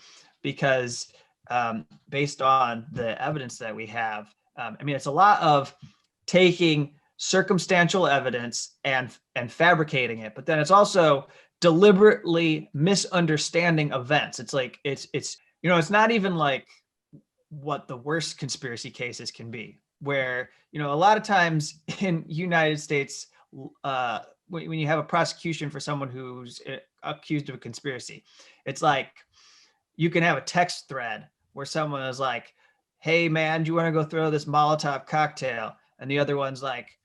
because based on the evidence that we have, it's a lot of taking circumstantial evidence and fabricating it, but then it's also deliberately misunderstanding events. It's like it's not even like what the worst conspiracy cases can be, where a lot of times in United States, when you have a prosecution for someone who's accused of a conspiracy, it's like you can have a text thread where someone is like, "Hey man, do you want to go throw this Molotov cocktail?" And the other one's like,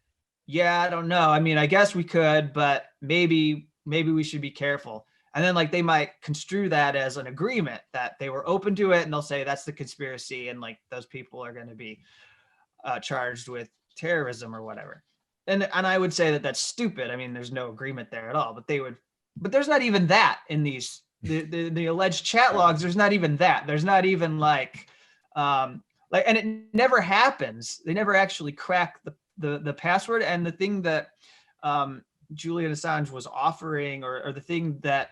"Yeah, I don't know. I guess we could, but maybe we should be careful." And then like they might construe that as an agreement that they were open to it, and they'll say that's the conspiracy, and like those people are going to be charged with terrorism or whatever. And I would say that that's stupid. There's no agreement there at all. But there's not even that in these the alleged chat logs. There's not even that. There's not even and it never happens. They never actually crack the password. And the thing that Julian Assange was offering, or the thing that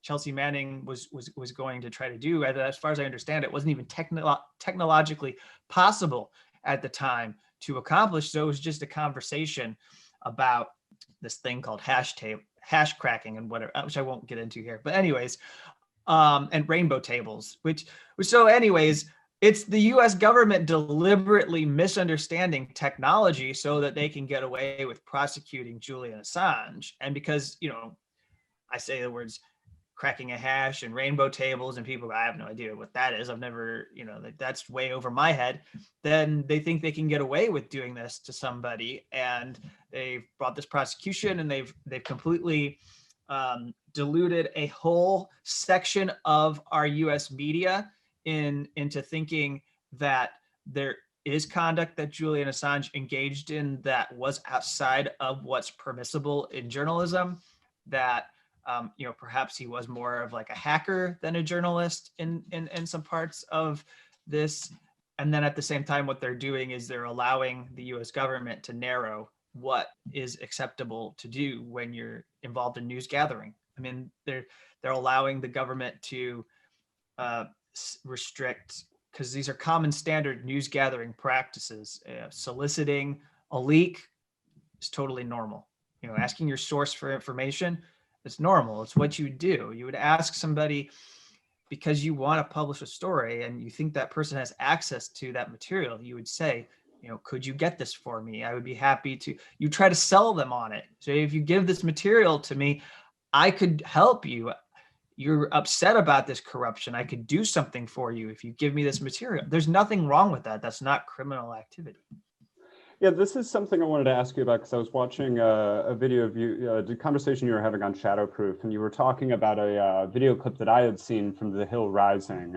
Chelsea Manning was going to try to do, as far as I understand it, wasn't even technologically possible at the time to accomplish. So it was just a conversation about this thing called hash cracking and whatever, which I won't get into here. But anyways, and rainbow tables, so anyways, it's the US government deliberately misunderstanding technology so that they can get away with prosecuting Julian Assange. And because, I say the words cracking a hash and rainbow tables, and people go, "I have no idea what that is. I've never, that's way over my head." Then they think they can get away with doing this to somebody, and they've brought this prosecution, and they've completely diluted a whole section of our US media into thinking that there is conduct that Julian Assange engaged in that was outside of what's permissible in journalism, that perhaps he was more of like a hacker than a journalist in some parts of this. And then at the same time, what they're doing is they're allowing the US government to narrow what is acceptable to do when you're involved in news gathering. They're allowing the government to restrict, because these are common standard news gathering practices. Soliciting a leak is totally normal. Asking your source for information is normal. It's what you do. You would ask somebody because you want to publish a story and you think that person has access to that material. You would say, could you get this for me? I would be happy to. You try to sell them on it. So if you give this material to me, I could help you. You're upset about this corruption. I could do something for you if you give me this material. There's nothing wrong with that. That's not criminal activity. Yeah, this is something I wanted to ask you about, because I was watching a video of you, the conversation you were having on Shadowproof, and you were talking about a video clip that I had seen from The Hill Rising,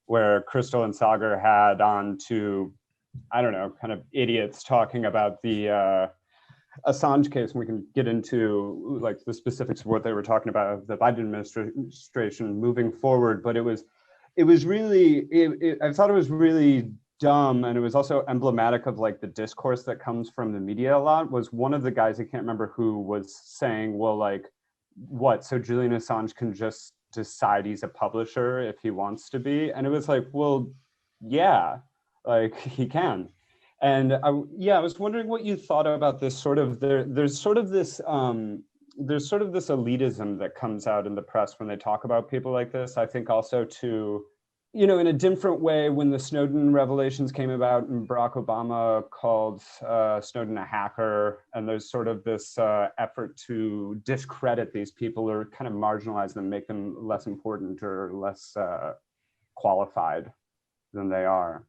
where Crystal and Sagar had on two, I don't know, kind of idiots talking about the Assange case, and we can get into like the specifics of what they were talking about, the Biden administration moving forward. But it was really, I thought it was really dumb, and it was also emblematic of like the discourse that comes from the media a lot. Was one of the guys, I can't remember who, was saying, well, like, what, so Julian Assange can just decide he's a publisher if he wants to be? And it was like, well, yeah, like he can. And I was wondering what you thought about this sort of, there's sort of this elitism that comes out in the press when they talk about people like this. I think also to, in a different way, when the Snowden revelations came about and Barack Obama called Snowden a hacker, and there's sort of this effort to discredit these people or kind of marginalize them, make them less important or less qualified than they are.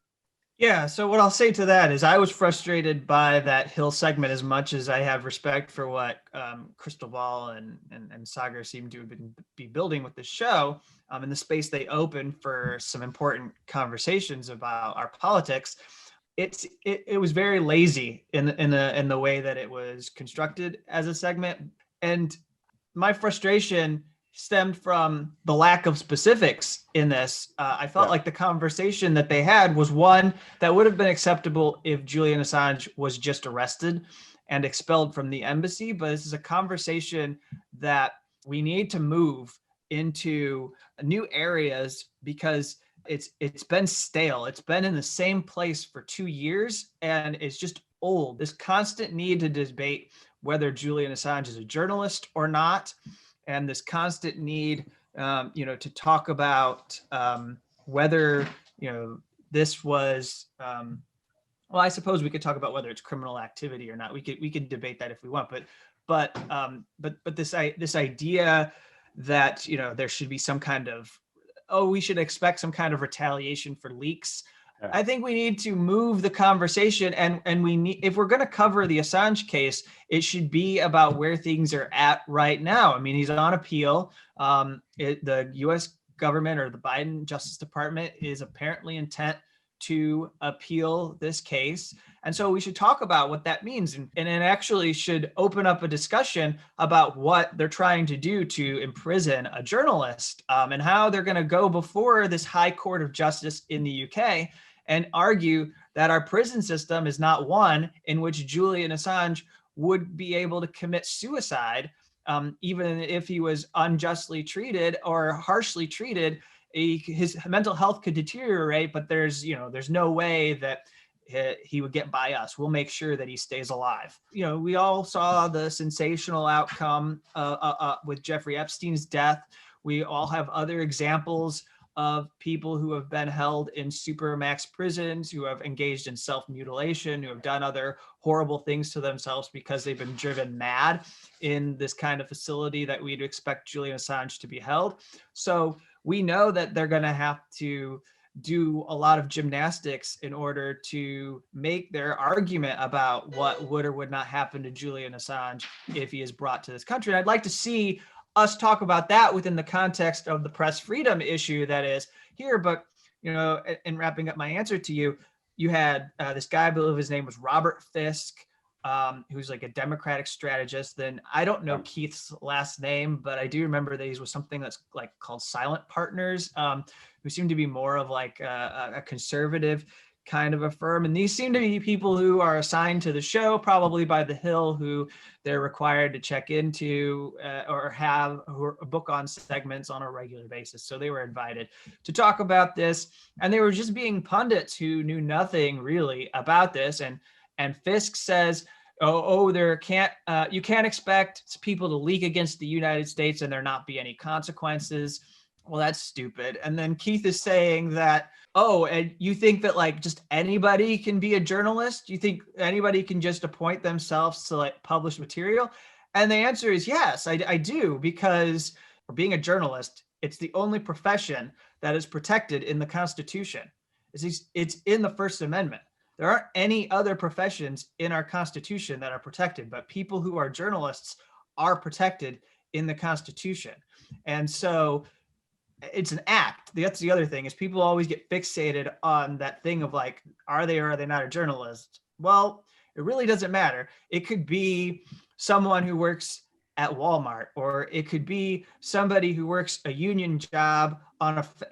Yeah, so what I'll say to that is I was frustrated by that Hill segment as much as I have respect for what Crystal Ball and Sagar seem to be building with the show, in the space they open for some important conversations about our politics. It was very lazy in the way that it was constructed as a segment, and my frustration stemmed from the lack of specifics in this. I felt like the conversation that they had was one that would have been acceptable if Julian Assange was just arrested and expelled from the embassy. But this is a conversation that we need to move into new areas because it's been stale. It's been in the same place for 2 years and it's just old. This constant need to debate whether Julian Assange is a journalist or not, and this constant need, to talk about whether, this was, well, I suppose we could talk about whether it's criminal activity or not. We could debate that if we want, but this idea that, there should be some kind of, we should expect some kind of retaliation for leaks. Yeah. I think we need to move the conversation, and we need, if we're going to cover the Assange case, it should be about where things are at right now. I mean, he's on appeal. The U.S. government or the Biden Justice Department is apparently intent to appeal this case. And so we should talk about what that means. And it actually should open up a discussion about what they're trying to do to imprison a journalist, and how they're going to go before this High Court of Justice in the UK and argue that our prison system is not one in which Julian Assange would be able to commit suicide, even if he was unjustly treated or harshly treated. His mental health could deteriorate, but there's no way that he would get by us. We'll make sure that he stays alive. We all saw the sensational outcome with Jeffrey Epstein's death. We all have other examples of people who have been held in supermax prisons, who have engaged in self-mutilation, who have done other horrible things to themselves because they've been driven mad in this kind of facility that we'd expect Julian Assange to be held. So we know that they're going to have to do a lot of gymnastics in order to make their argument about what would or would not happen to Julian Assange if he is brought to this country. And I'd like to see us talk about that within the context of the press freedom issue that is here. But, in wrapping up my answer to you, you had this guy, I believe his name was Robert Fisk, who's like a Democratic strategist. Then I don't know Keith's last name, but I do remember that he was something that's like called Silent Partners, who seemed to be more of like a conservative kind of affirm. And these seem to be people who are assigned to the show, probably by The Hill, who they're required to check into or have a book on segments on a regular basis. So they were invited to talk about this, and they were just being pundits who knew nothing really about this. And Fisk says, there you can't expect people to leak against the United States and there not be any consequences. Well, that's stupid. And then Keith is saying that, and you think that like just anybody can be a journalist? You think anybody can just appoint themselves to like publish material? And the answer is yes, I do, because for being a journalist, it's the only profession that is protected in the Constitution. It's in the First Amendment. There aren't any other professions in our Constitution that are protected, but people who are journalists are protected in the Constitution. And so it's an act. That's the other thing, is people always get fixated on that thing of like, are they or are they not a journalist? Well, it really doesn't matter. It could be someone who works at Walmart, or it could be somebody who works a union job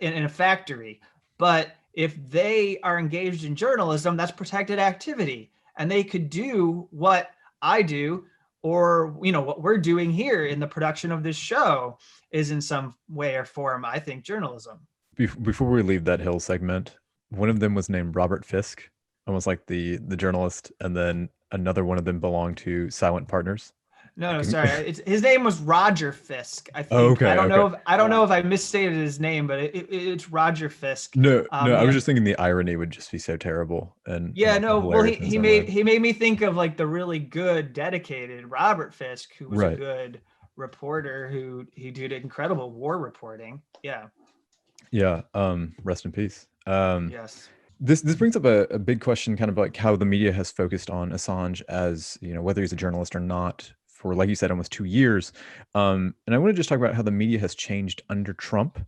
in a factory. But if they are engaged in journalism, that's protected activity, and they could do what I do, or what we're doing here in the production of this show is in some way or form, I think, journalism. Before we leave that Hill segment, one of them was named Robert Fisk, almost like the journalist, and then another one of them belonged to Silent Partners. No, sorry. His name was Roger Fisk, I think. Oh, okay. I don't know if I misstated his name, but it's Roger Fisk. No, I was just thinking the irony would just be so terrible. And well, he made me think of like the really good, dedicated Robert Fisk, who was a good reporter who he did incredible war reporting. Yeah. Rest in peace. Yes. This brings up a big question, kind of like how the media has focused on Assange as, whether he's a journalist or not, for, like you said, almost 2 years. And I want to just talk about how the media has changed under Trump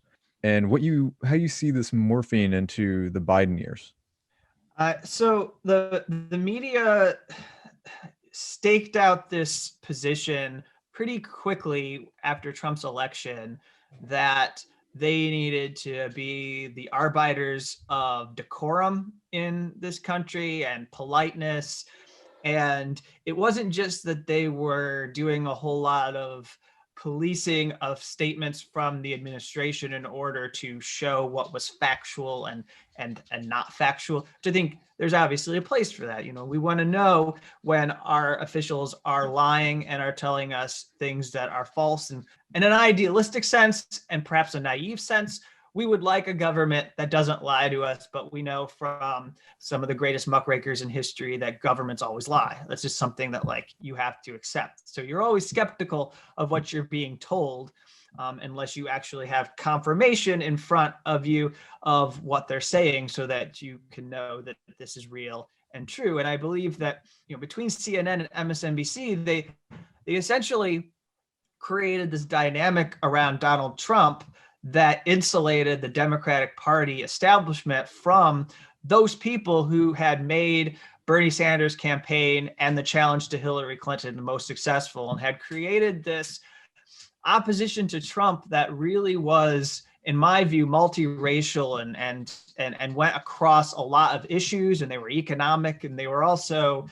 and how you see this morphing into the Biden years. So the media staked out this position pretty quickly after Trump's election that they needed to be the arbiters of decorum in this country and politeness. And it wasn't just that they were doing a whole lot of policing of statements from the administration in order to show what was factual and not factual, which I think there's obviously a place for that. We want to know when our officials are lying and are telling us things that are false. And in an idealistic sense, and perhaps a naive sense, we would like a government that doesn't lie to us, but we know from some of the greatest muckrakers in history that governments always lie. That's just something that like you have to accept. So you're always skeptical of what you're being told, unless you actually have confirmation in front of you of what they're saying, so that you can know that this is real and true. And I believe that between CNN and MSNBC, they essentially created this dynamic around Donald Trump that insulated the Democratic Party establishment from those people who had made Bernie Sanders' campaign and the challenge to Hillary Clinton the most successful, and had created this opposition to Trump that really was, in my view, multiracial and went across a lot of issues, and they were economic, and they were also,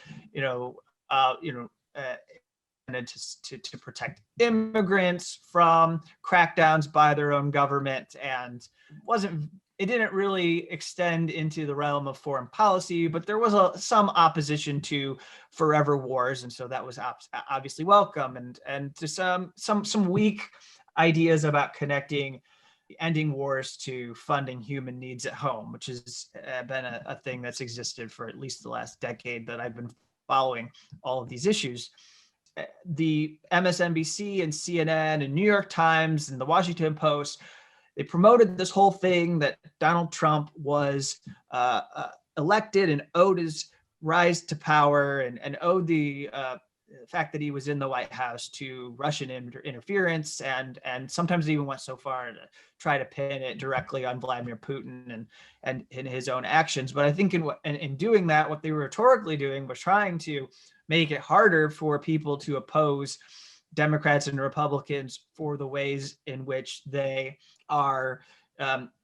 to protect immigrants from crackdowns by their own government, and it didn't really extend into the realm of foreign policy, but there was some opposition to forever wars, and so that was obviously welcome, and to some weak ideas about connecting ending wars to funding human needs at home, which has been a thing that's existed for at least the last decade that I've been following all of these issues. The MSNBC and CNN and New York Times and the Washington Post, they promoted this whole thing that Donald Trump was elected and owed his rise to power and owed the fact that he was in the White House to Russian interference, and sometimes even went so far to try to pin it directly on Vladimir Putin and in his own actions. But I think in doing that, what they were rhetorically doing was trying to make it harder for people to oppose Democrats and Republicans for the ways in which they are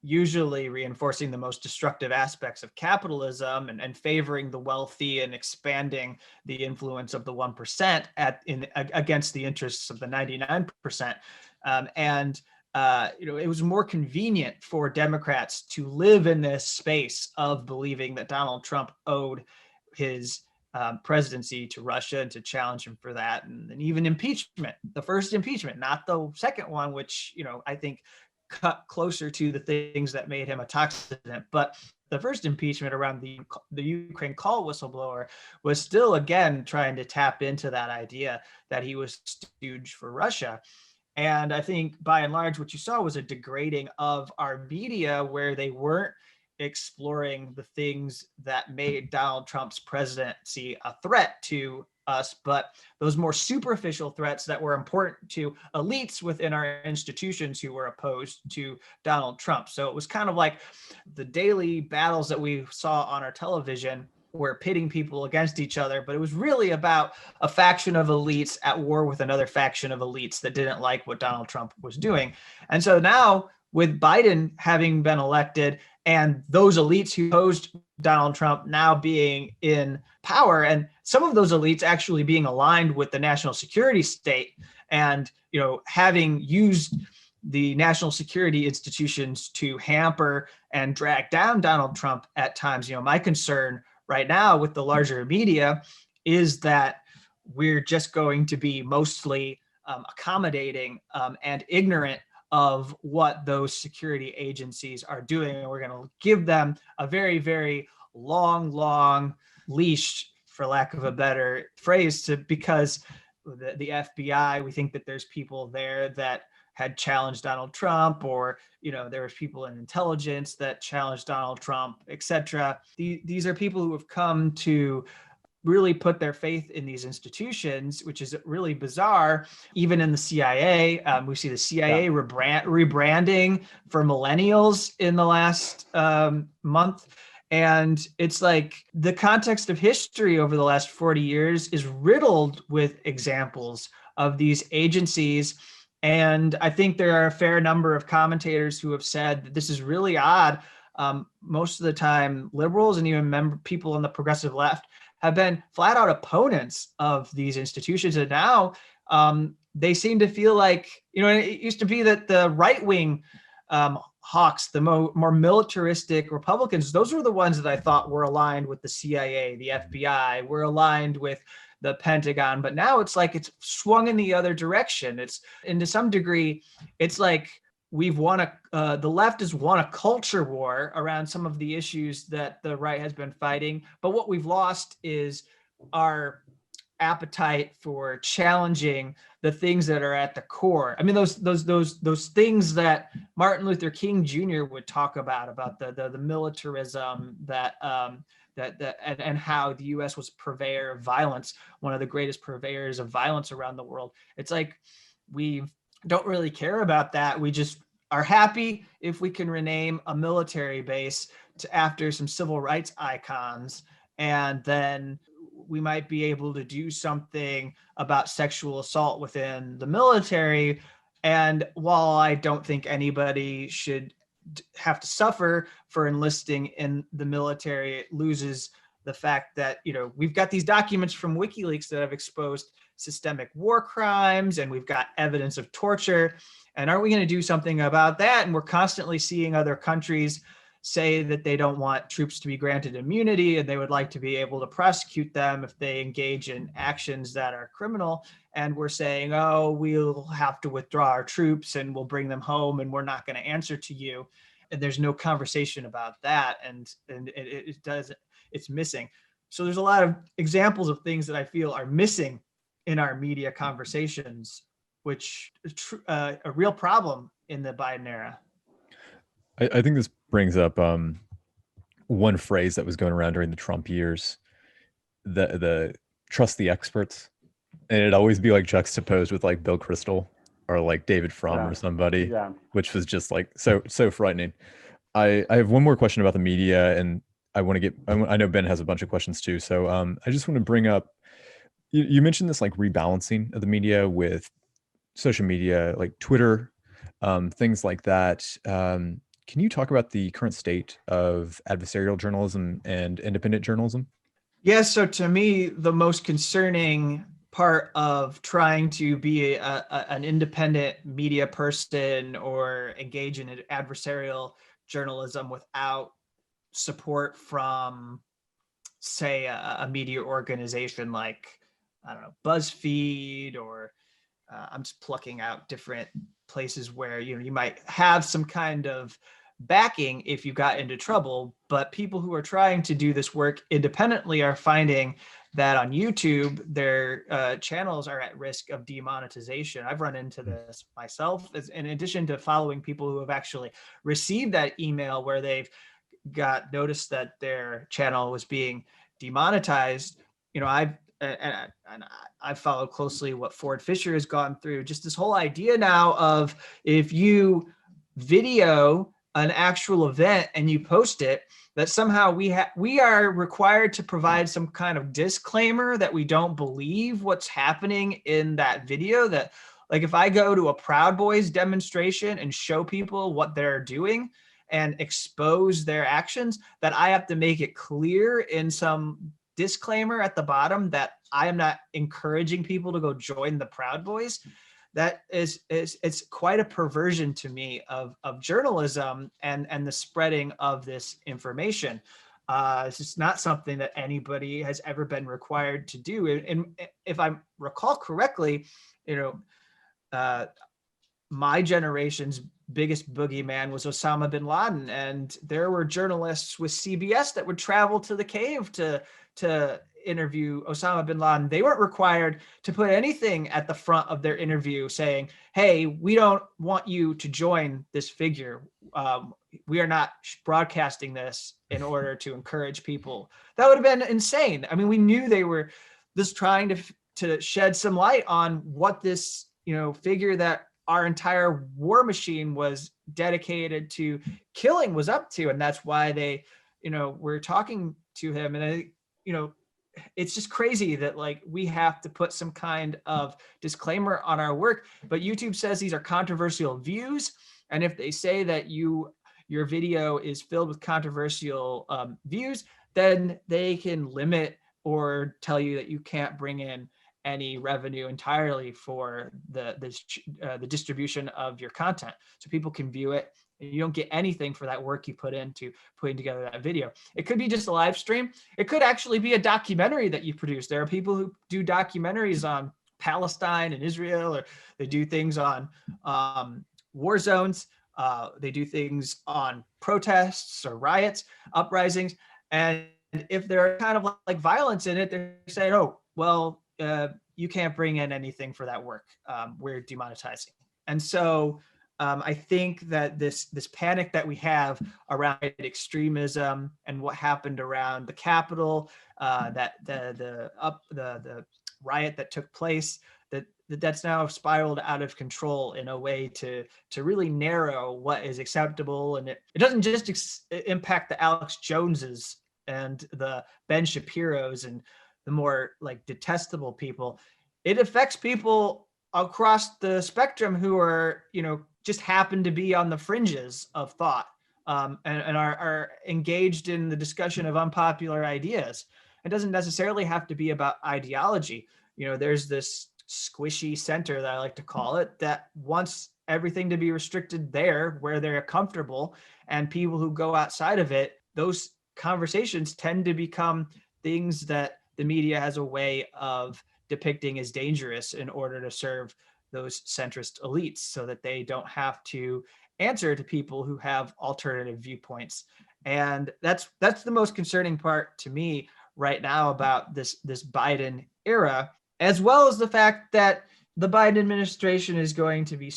usually reinforcing the most destructive aspects of capitalism and favoring the wealthy and expanding the influence of the 1% against the interests of the 99%. It was more convenient for Democrats to live in this space of believing that Donald Trump owed his presidency to Russia and to challenge him for that. And even impeachment, the first impeachment, not the second one, which, I think cut closer to the things that made him a toxic president. But the first impeachment around the Ukraine call whistleblower was still, again, trying to tap into that idea that he was stooge for Russia. And I think by and large, what you saw was a degrading of our media where they weren't exploring the things that made Donald Trump's presidency a threat to us, but those more superficial threats that were important to elites within our institutions who were opposed to Donald Trump. So it was kind of like the daily battles that we saw on our television were pitting people against each other, but it was really about a faction of elites at war with another faction of elites that didn't like what Donald Trump was doing. And so now, with Biden having been elected and those elites who opposed Donald Trump now being in power, and some of those elites actually being aligned with the national security state and, having used the national security institutions to hamper and drag down Donald Trump at times. My concern right now with the larger media is that we're just going to be mostly accommodating and ignorant of what those security agencies are doing. And we're going to give them a very, very long leash, for lack of a better phrase, because the FBI, we think that there's people there that had challenged Donald Trump, or, there was people in intelligence that challenged Donald Trump, etc. These are people who have come to really put their faith in these institutions, which is really bizarre. Even in the CIA, we see the CIA rebranding for millennials in the last month. And it's like the context of history over the last 40 years is riddled with examples of these agencies. And I think there are a fair number of commentators who have said that this is really odd. Most of the time, liberals and even people on the progressive left have been flat out opponents of these institutions. And now they seem to feel like, it used to be that the right-wing hawks, the more militaristic Republicans, those were the ones that I thought were aligned with the CIA, the FBI, were aligned with the Pentagon. But now it's like it's swung in the other direction. And to some degree, it's like we've the left has won a culture war around some of the issues that the right has been fighting. But what we've lost is our appetite for challenging the things that are at the core. I mean, those things that Martin Luther King Jr. would talk about the militarism and how the U.S. was a purveyor of violence, one of the greatest purveyors of violence around the world. It's like we don't really care about that. We just are happy if we can rename a military base after some civil rights icons, and then we might be able to do something about sexual assault within the military. And while I don't think anybody should have to suffer for enlisting in the military, it loses the fact that, we've got these documents from WikiLeaks that have exposed systemic war crimes, and we've got evidence of torture. And aren't we going to do something about that? And we're constantly seeing other countries say that they don't want troops to be granted immunity and they would like to be able to prosecute them if they engage in actions that are criminal. And we're saying, oh, we'll have to withdraw our troops and we'll bring them home and we're not going to answer to you. And there's no conversation about that. And it's missing. So there's a lot of examples of things that I feel are missing in our media conversations, which is a real problem in the Biden era. I think this brings up one phrase that was going around during the Trump years, the trust the experts. And it'd always be like juxtaposed with like Bill Kristol or like David Frum or somebody, which was just like so frightening. I have one more question about the media, and I know Ben has a bunch of questions too. So I just want to bring up, you mentioned this like rebalancing of the media with social media, like Twitter, things like that. Can you talk about the current state of adversarial journalism and independent journalism? Yeah, so to me, the most concerning part of trying to be an independent media person or engage in adversarial journalism without support from, say, a media organization like, I don't know, BuzzFeed, or I'm just plucking out different places where you might have some kind of backing if you got into trouble, but people who are trying to do this work independently are finding that on YouTube their channels are at risk of demonetization. I've run into this myself, in addition to following people who have actually received that email where they've got notice that their channel was being demonetized. I've followed closely what Ford Fisher has gone through. Just this whole idea now of, if you video an actual event and you post it, that somehow we are required to provide some kind of disclaimer that we don't believe what's happening in that video. That, like, if I go to a Proud Boys demonstration and show people what they're doing and expose their actions, that I have to make it clear in some disclaimer at the bottom that I am not encouraging people to go join the Proud Boys. That it's quite a perversion to me of journalism and the spreading of this information. It's just not something that anybody has ever been required to do. And if I recall correctly, my generation's biggest boogeyman was Osama bin Laden, and there were journalists with CBS that would travel to the cave to interview Osama bin Laden. They weren't required to put anything at the front of their interview saying, "Hey, we don't want you to join this figure. We are not broadcasting this in order to encourage people." That would have been insane. I mean, we knew they were just trying to shed some light on what this, figure that our entire war machine was dedicated to killing was up to. And that's why they, were talking to him. And I, it's just crazy that, like, we have to put some kind of disclaimer on our work, but YouTube says these are controversial views. And if they say that your video is filled with controversial views, then they can limit or tell you that you can't bring in any revenue entirely for the distribution of your content, so people can view it. And you don't get anything for that work you put into putting together that video. It could be just a live stream. It could actually be a documentary that you produce. There are people who do documentaries on Palestine and Israel, or they do things on war zones. They do things on protests or riots, uprisings. And if there are kind of like violence in it, they're saying, "Oh, well, you can't bring in anything for that work. We're demonetizing." And so I think that this panic that we have around extremism and what happened around the Capitol, that the riot that took place, that's now spiraled out of control in a way to really narrow what is acceptable. And it doesn't just impact the Alex Joneses and the Ben Shapiros and the more like detestable people. It affects people across the spectrum who are, just happen to be on the fringes of thought, and are engaged in the discussion of unpopular ideas. It doesn't necessarily have to be about ideology. There's this squishy center, that I like to call it, that wants everything to be restricted there where they're comfortable. And people who go outside of it, those conversations tend to become things that the media has a way of depicting as dangerous in order to serve those centrist elites, so that they don't have to answer to people who have alternative viewpoints. And that's the most concerning part to me right now about this Biden era, as well as the fact that the Biden administration is going to be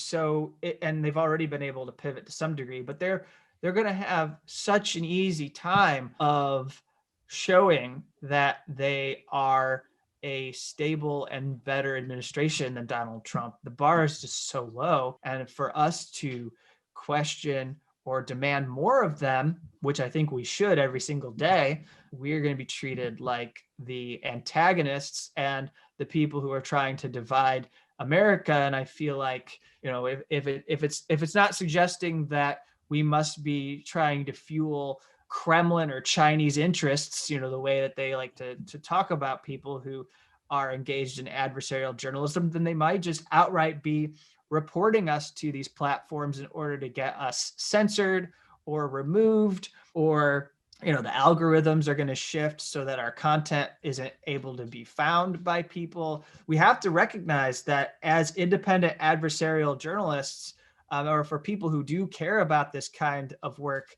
and they've already been able to pivot to some degree, but they're going to have such an easy time of showing that they are a stable and better administration than Donald Trump. The bar is just so low. And for us to question or demand more of them, which I think we should every single day, we're going to be treated like the antagonists and the people who are trying to divide America. And I feel like, if it's not suggesting that we must be trying to fuel Kremlin or Chinese interests, the way that they like to talk about people who are engaged in adversarial journalism, then they might just outright be reporting us to these platforms in order to get us censored or removed, or the algorithms are going to shift so that our content isn't able to be found by people. We have to recognize that as independent adversarial journalists, or for people who do care about this kind of work,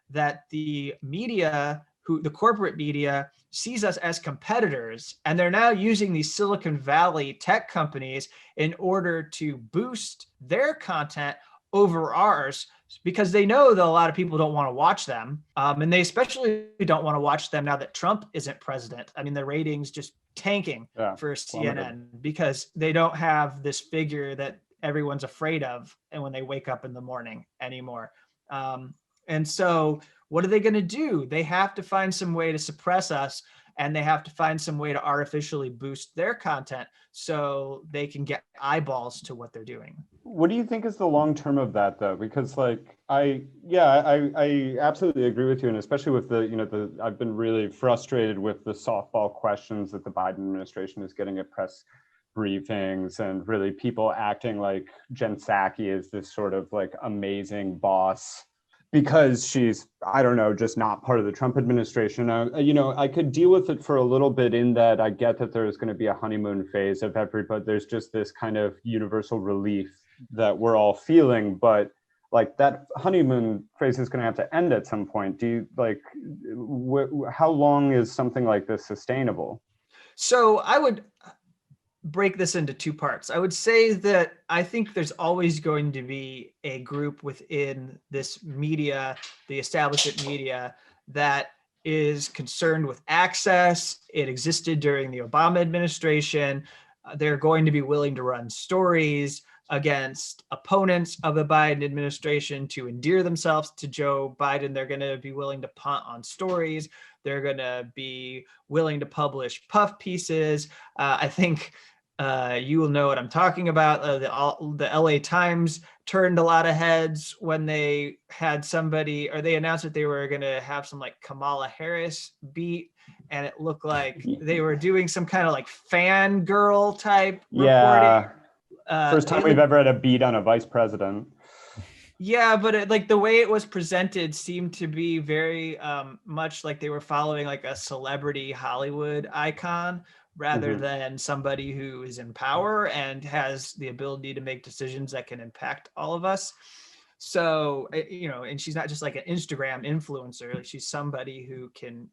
that the media, the corporate media, sees us as competitors, and they're now using these Silicon Valley tech companies in order to boost their content over ours, because they know that a lot of people don't want to watch them. And they especially don't want to watch them now that Trump isn't president. I mean, the ratings just tanking for CNN because they don't have this figure that everyone's afraid of and when they wake up in the morning anymore. And so what are they going to do? They have to find some way to suppress us, and they have to find some way to artificially boost their content so they can get eyeballs to what they're doing. What do you think is the long term of that, though? Because I absolutely agree with you, and especially with I've been really frustrated with the softball questions that the Biden administration is getting at press briefings, and really people acting like Jen Psaki is this sort of amazing boss because she's, I don't know, just not part of the Trump administration. I could deal with it for a little bit in that I get that there's going to be a honeymoon phase of everybody. There's just this kind of universal relief that we're all feeling, but that honeymoon phase is going to have to end at some point. Do you how long is something like this sustainable? So I would break this into two parts. I would say that I think there's always going to be a group within this media, the establishment media, that is concerned with access. It existed during the Obama administration. They're going to be willing to run stories against opponents of the Biden administration to endear themselves to Joe Biden. They're going to be willing to punt on stories. They're going to be willing to publish puff pieces. I think you will know what I'm talking about. The LA Times turned a lot of heads when they had somebody, or they announced that they were going to have some Kamala Harris beat, and it looked like they were doing some kind of fangirl type reporting. First time we've ever had a beat on a vice president. Yeah, but the way it was presented seemed to be very much like they were following a celebrity Hollywood icon rather than somebody who is in power and has the ability to make decisions that can impact all of us. So, and she's not just an Instagram influencer. She's somebody who can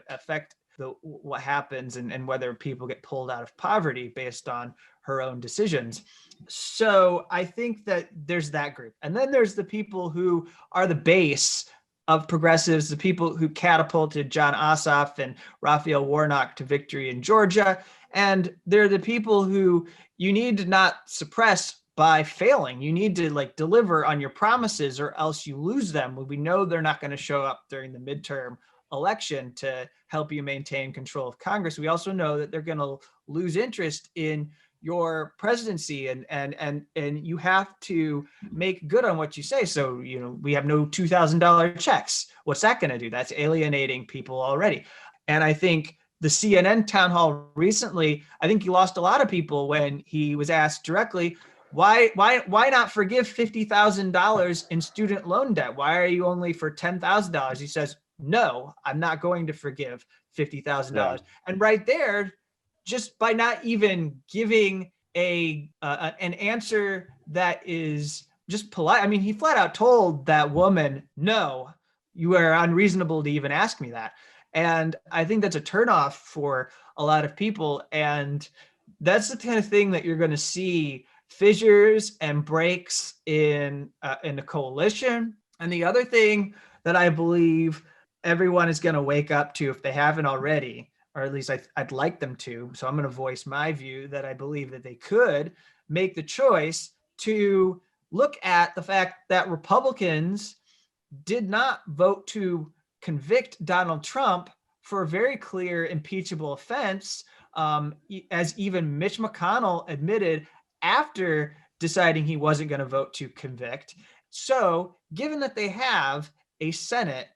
affect what happens and whether people get pulled out of poverty based on her own decisions. So I think that there's that group. And then there's the people who are the base of progressives, the people who catapulted John Ossoff and Raphael Warnock to victory in Georgia. And they're the people who you need to not suppress by failing. You need to deliver on your promises, or else you lose them. We know they're not going to show up during the midterm election to help you maintain control of Congress. We also know that they're going to lose interest in your presidency, and you have to make good on what you say. So, we have no $2,000 checks. What's that going to do? That's alienating people already. And I think the CNN town hall recently, I think he lost a lot of people when he was asked directly, why not forgive $50,000 in student loan debt? Why are you only for $10,000? He says, no, I'm not going to forgive $50,000. Yeah. And right there, just by not even giving an answer that is just polite. I mean, he flat out told that woman, no, you are unreasonable to even ask me that. And I think that's a turnoff for a lot of people. And that's the kind of thing that you're going to see fissures and breaks in the coalition. And the other thing that I believe everyone is going to wake up to, if they haven't already, or at least I'd like them to. So I'm going to voice my view that I believe that they could make the choice to look at the fact that Republicans did not vote to convict Donald Trump for a very clear impeachable offense, as even Mitch McConnell admitted after deciding he wasn't going to vote to convict. So given that they have a Senate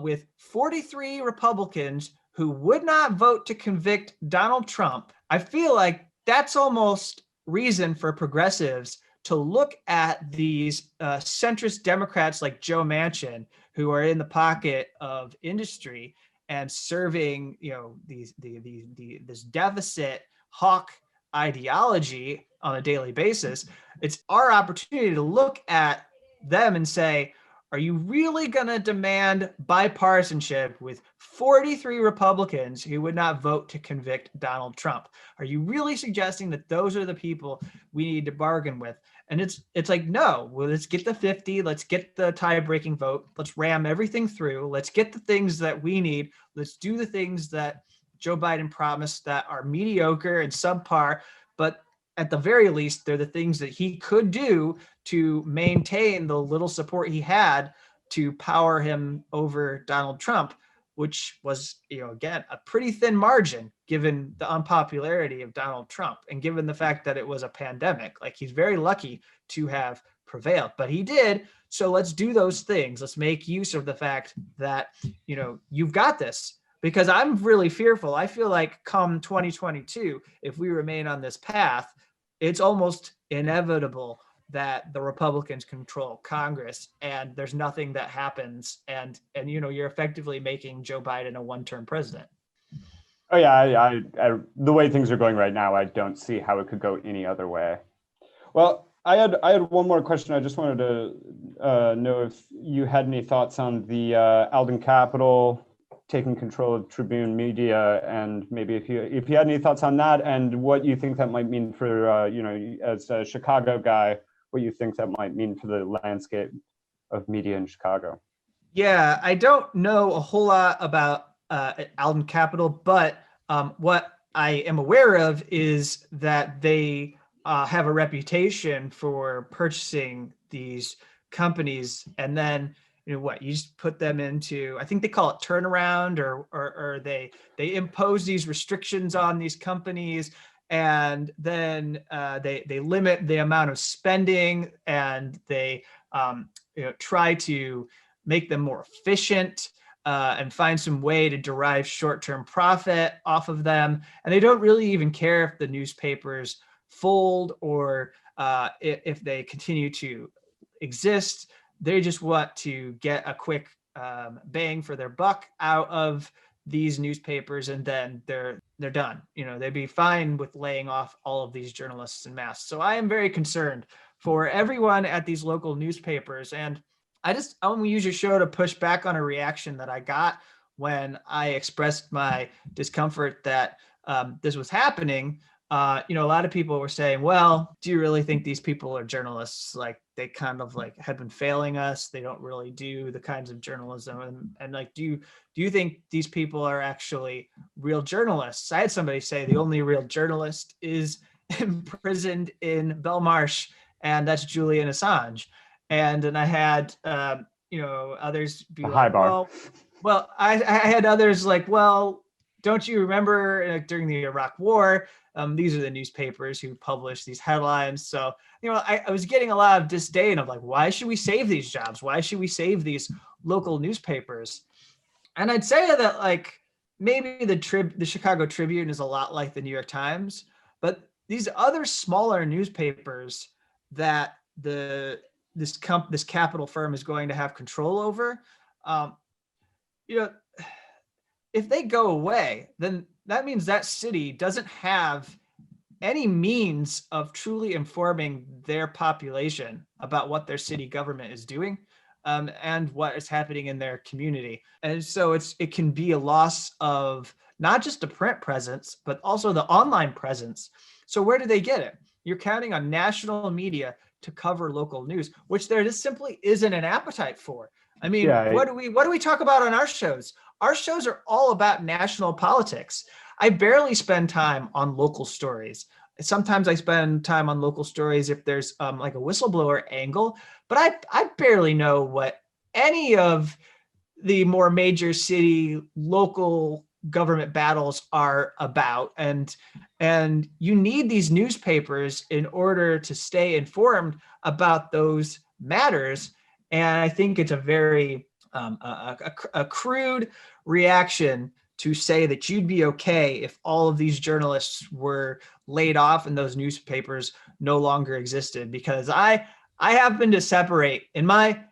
with 43 Republicans who would not vote to convict Donald Trump, I feel like that's almost reason for progressives to look at these centrist Democrats like Joe Manchin, who are in the pocket of industry and serving, this deficit hawk ideology on a daily basis. It's our opportunity to look at them and say, are you really going to demand bipartisanship with 43 Republicans who would not vote to convict Donald Trump? Are you really suggesting that those are the people we need to bargain with? And it's like, no, well, let's get the 50. Let's get the tie-breaking vote. Let's ram everything through. Let's get the things that we need. Let's do the things that Joe Biden promised that are mediocre and subpar, but at the very least, they're the things that he could do to maintain the little support he had to power him over Donald Trump, which was, again, a pretty thin margin given the unpopularity of Donald Trump and given the fact that it was a pandemic. Like, he's very lucky to have prevailed, but he did. So let's do those things. Let's make use of the fact that, you've got this. Because I'm really fearful. I feel like come 2022, if we remain on this path, it's almost inevitable that the Republicans control Congress and there's nothing that happens. And you're effectively making Joe Biden a one-term president. Oh yeah, I the way things are going right now, I don't see how it could go any other way. Well, I had one more question. I just wanted to know if you had any thoughts on the Alden Capital taking control of Tribune Media, and maybe if you had any thoughts on that, and what you think that might mean for as a Chicago guy, what you think that might mean for the landscape of media in Chicago. Yeah, I don't know a whole lot about Alden Capital, but what I am aware of is that they have a reputation for purchasing these companies and then you just put them into, I think they call it turnaround, or they impose these restrictions on these companies, and then they limit the amount of spending, and they try to make them more efficient and find some way to derive short-term profit off of them. And they don't really even care if the newspapers fold or if they continue to exist. They just want to get a quick bang for their buck out of these newspapers, and then they're done. They'd be fine with laying off all of these journalists en masse. So I am very concerned for everyone at these local newspapers. And I want to use your show to push back on a reaction that I got when I expressed my discomfort that this was happening. A lot of people were saying, well, do you really think these people are journalists? Like, they kind of like had been failing us. They don't really do the kinds of journalism. And like, do you think these people are actually real journalists? I had somebody say the only real journalist is imprisoned in Belmarsh, and that's Julian Assange. And then I had, others be like, well, I had others like, well, don't you remember during the Iraq War, these are the newspapers who publish these headlines. So, I was getting a lot of disdain of like, why should we save these jobs? Why should we save these local newspapers? And I'd say that like maybe the Chicago Tribune is a lot like the New York Times, but these other smaller newspapers that this capital firm is going to have control over, if they go away, then that means that city doesn't have any means of truly informing their population about what their city government is doing and what is happening in their community. And so it can be a loss of not just the print presence, but also the online presence. So where do they get it? You're counting on national media to cover local news, which there just simply isn't an appetite for. I mean, what do we talk about on our shows? Our shows are all about national politics. I barely spend time on local stories. Sometimes I spend time on local stories if there's like a whistleblower angle, but I barely know what any of the more major city local government battles are about. And you need these newspapers in order to stay informed about those matters. And I think it's a very a crude reaction to say that you'd be okay if all of these journalists were laid off and those newspapers no longer existed. Because I happen to separate in my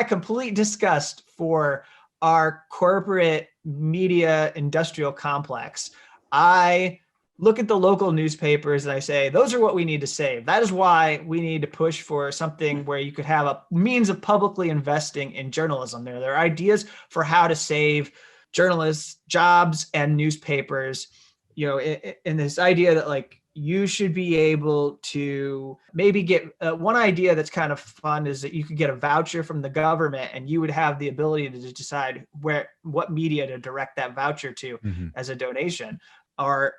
complete disgust for our corporate media industrial complex. I look at the local newspapers and I say, those are what we need to save. That is why we need to push for something where you could have a means of publicly investing in journalism. There are ideas for how to save journalists, jobs, and newspapers. You know, in this idea that like you should be able to maybe get one idea that's kind of fun is that you could get a voucher from the government and you would have the ability to decide what media to direct that voucher to as a donation. Or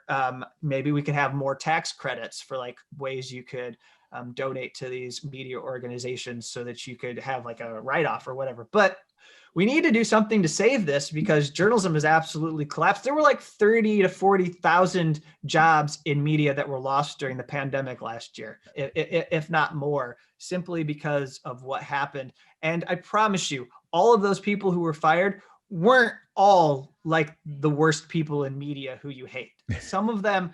maybe we could have more tax credits for like ways you could donate to these media organizations so that you could have like a write-off or whatever. But we need to do something to save this because journalism has absolutely collapsed. There were like 30 to 40,000 jobs in media that were lost during the pandemic last year, if not more, simply because of what happened. And I promise you, all of those people who were fired weren't all like the worst people in media who you hate. Some of them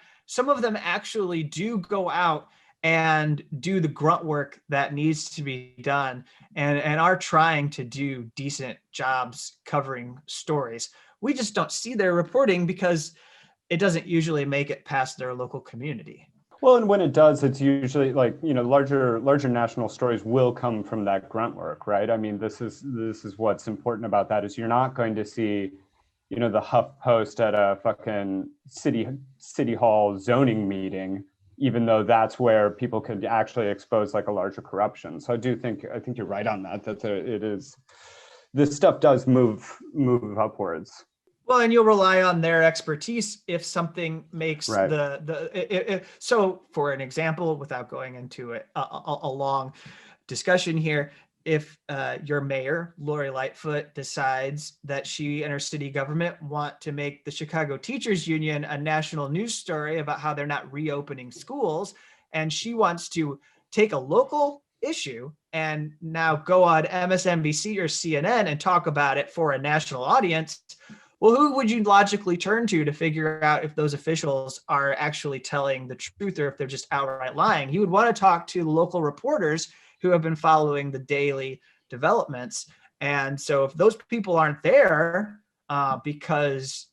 actually do go out and do the grunt work that needs to be done and are trying to do decent jobs covering stories. We just don't see their reporting because it doesn't usually make it past their local community. Well, and when it does, it's usually like, you know, larger national stories will come from that grunt work, right? I mean, this is what's important about that is you're not going to see, you know, the Huff Post at a fucking city hall zoning meeting, even though that's where people could actually expose like a larger corruption. So I think you're right on that. This stuff does move upwards. Well, and you'll rely on their expertise if something makes so for an example, without going into a long discussion here, if your mayor, Lori Lightfoot, decides that she and her city government want to make the Chicago Teachers Union a national news story about how they're not reopening schools, and she wants to take a local issue and now go on MSNBC or CNN and talk about it for a national audience, well, who would you logically turn to figure out if those officials are actually telling the truth or if they're just outright lying? You would want to talk to the local reporters who have been following the daily developments. And so if those people aren't there because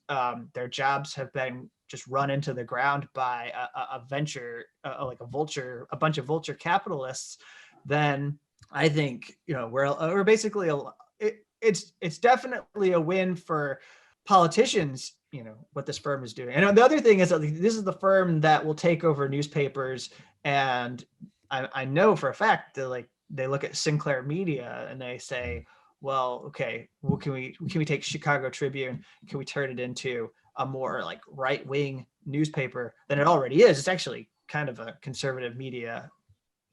their jobs have been just run into the ground by a venture, like a bunch of vulture capitalists, then I think, you know, we're basically, it's definitely a win for politicians, you know, what this firm is doing. And the other thing is that this is the firm that will take over newspapers. And I know for a fact that like they look at Sinclair Media and they say, well, okay, well, can we take Chicago Tribune? Can we turn it into a more like right-wing newspaper than it already is? It's actually kind of a conservative media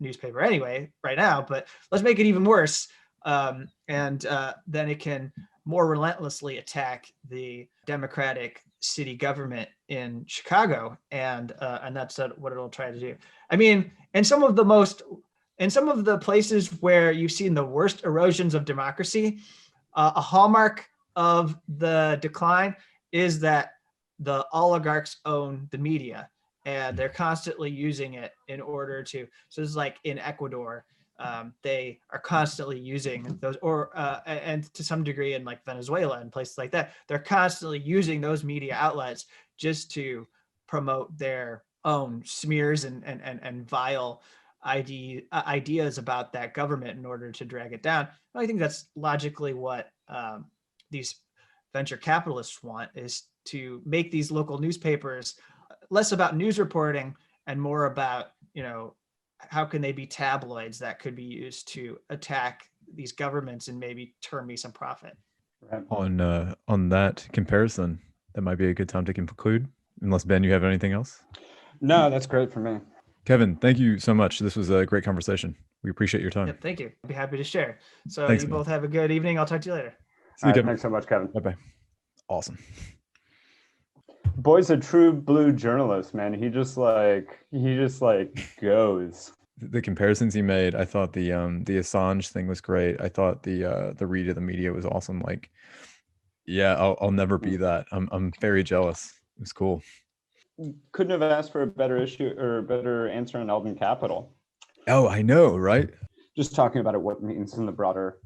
newspaper anyway right now, but let's make it even worse. And then it can more relentlessly attack the Democratic city government in Chicago, and that's what it'll try to do. I mean, in some of the places where you've seen the worst erosions of democracy, a hallmark of the decline is that the oligarchs own the media, and they're constantly using it in order to. So this is like in Ecuador. They are constantly using those, and to some degree in like Venezuela and places like that, they're constantly using those media outlets just to promote their own smears and vile ideas about that government in order to drag it down. And I think that's logically what these venture capitalists want, is to make these local newspapers less about news reporting and more about, you know, how can they be tabloids that could be used to attack these governments and maybe turn me some profit. Right. On that comparison, that might be a good time to conclude, unless Ben, you have anything else? No, that's great for me. Kevin, thank you so much. This was a great conversation. We appreciate your time. Yep, thank you. I'd be happy to share. So Thanks, you man. both have a good evening. I'll talk to you later. See you, Kevin. Thanks so much, Kevin. Bye-bye. Awesome. Boy's a true blue journalist, man. He just like goes. the comparisons he made. I thought the Assange thing was great. I thought the read of the media was awesome. Like, yeah, I'll never be that. I'm very jealous. It was cool. Couldn't have asked for a better issue or a better answer on Eldon Capital. Oh, I know, right? Just talking about it, what it means in the broader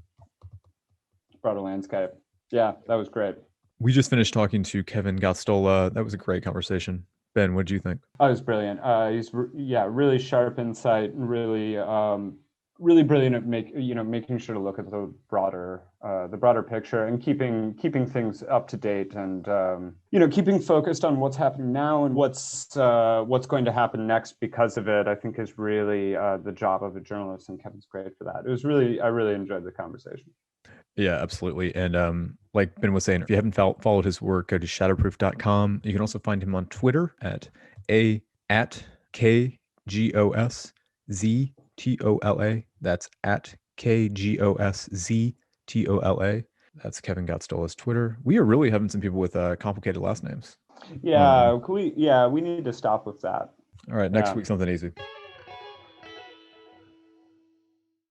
landscape. Yeah, that was great. We just finished talking to Kevin Gosztola. That was a great conversation. Ben, what did you think? Oh, it was brilliant. He's really sharp insight and really brilliant at making sure to look at the broader picture and keeping things up to date and keeping focused on what's happening now and what's going to happen next because of it. I think is really the job of a journalist, and Kevin's great for that. I really enjoyed the conversation. Yeah, absolutely. And like Ben was saying, if you haven't followed his work, go to shadowproof.com. You can also find him on Twitter at KGOSZTOLA. That's at KGOSZTOLA. That's Kevin Gosztola's Twitter. We are really having some people with complicated last names. Yeah, we need to stop with that. All right, next week something easy.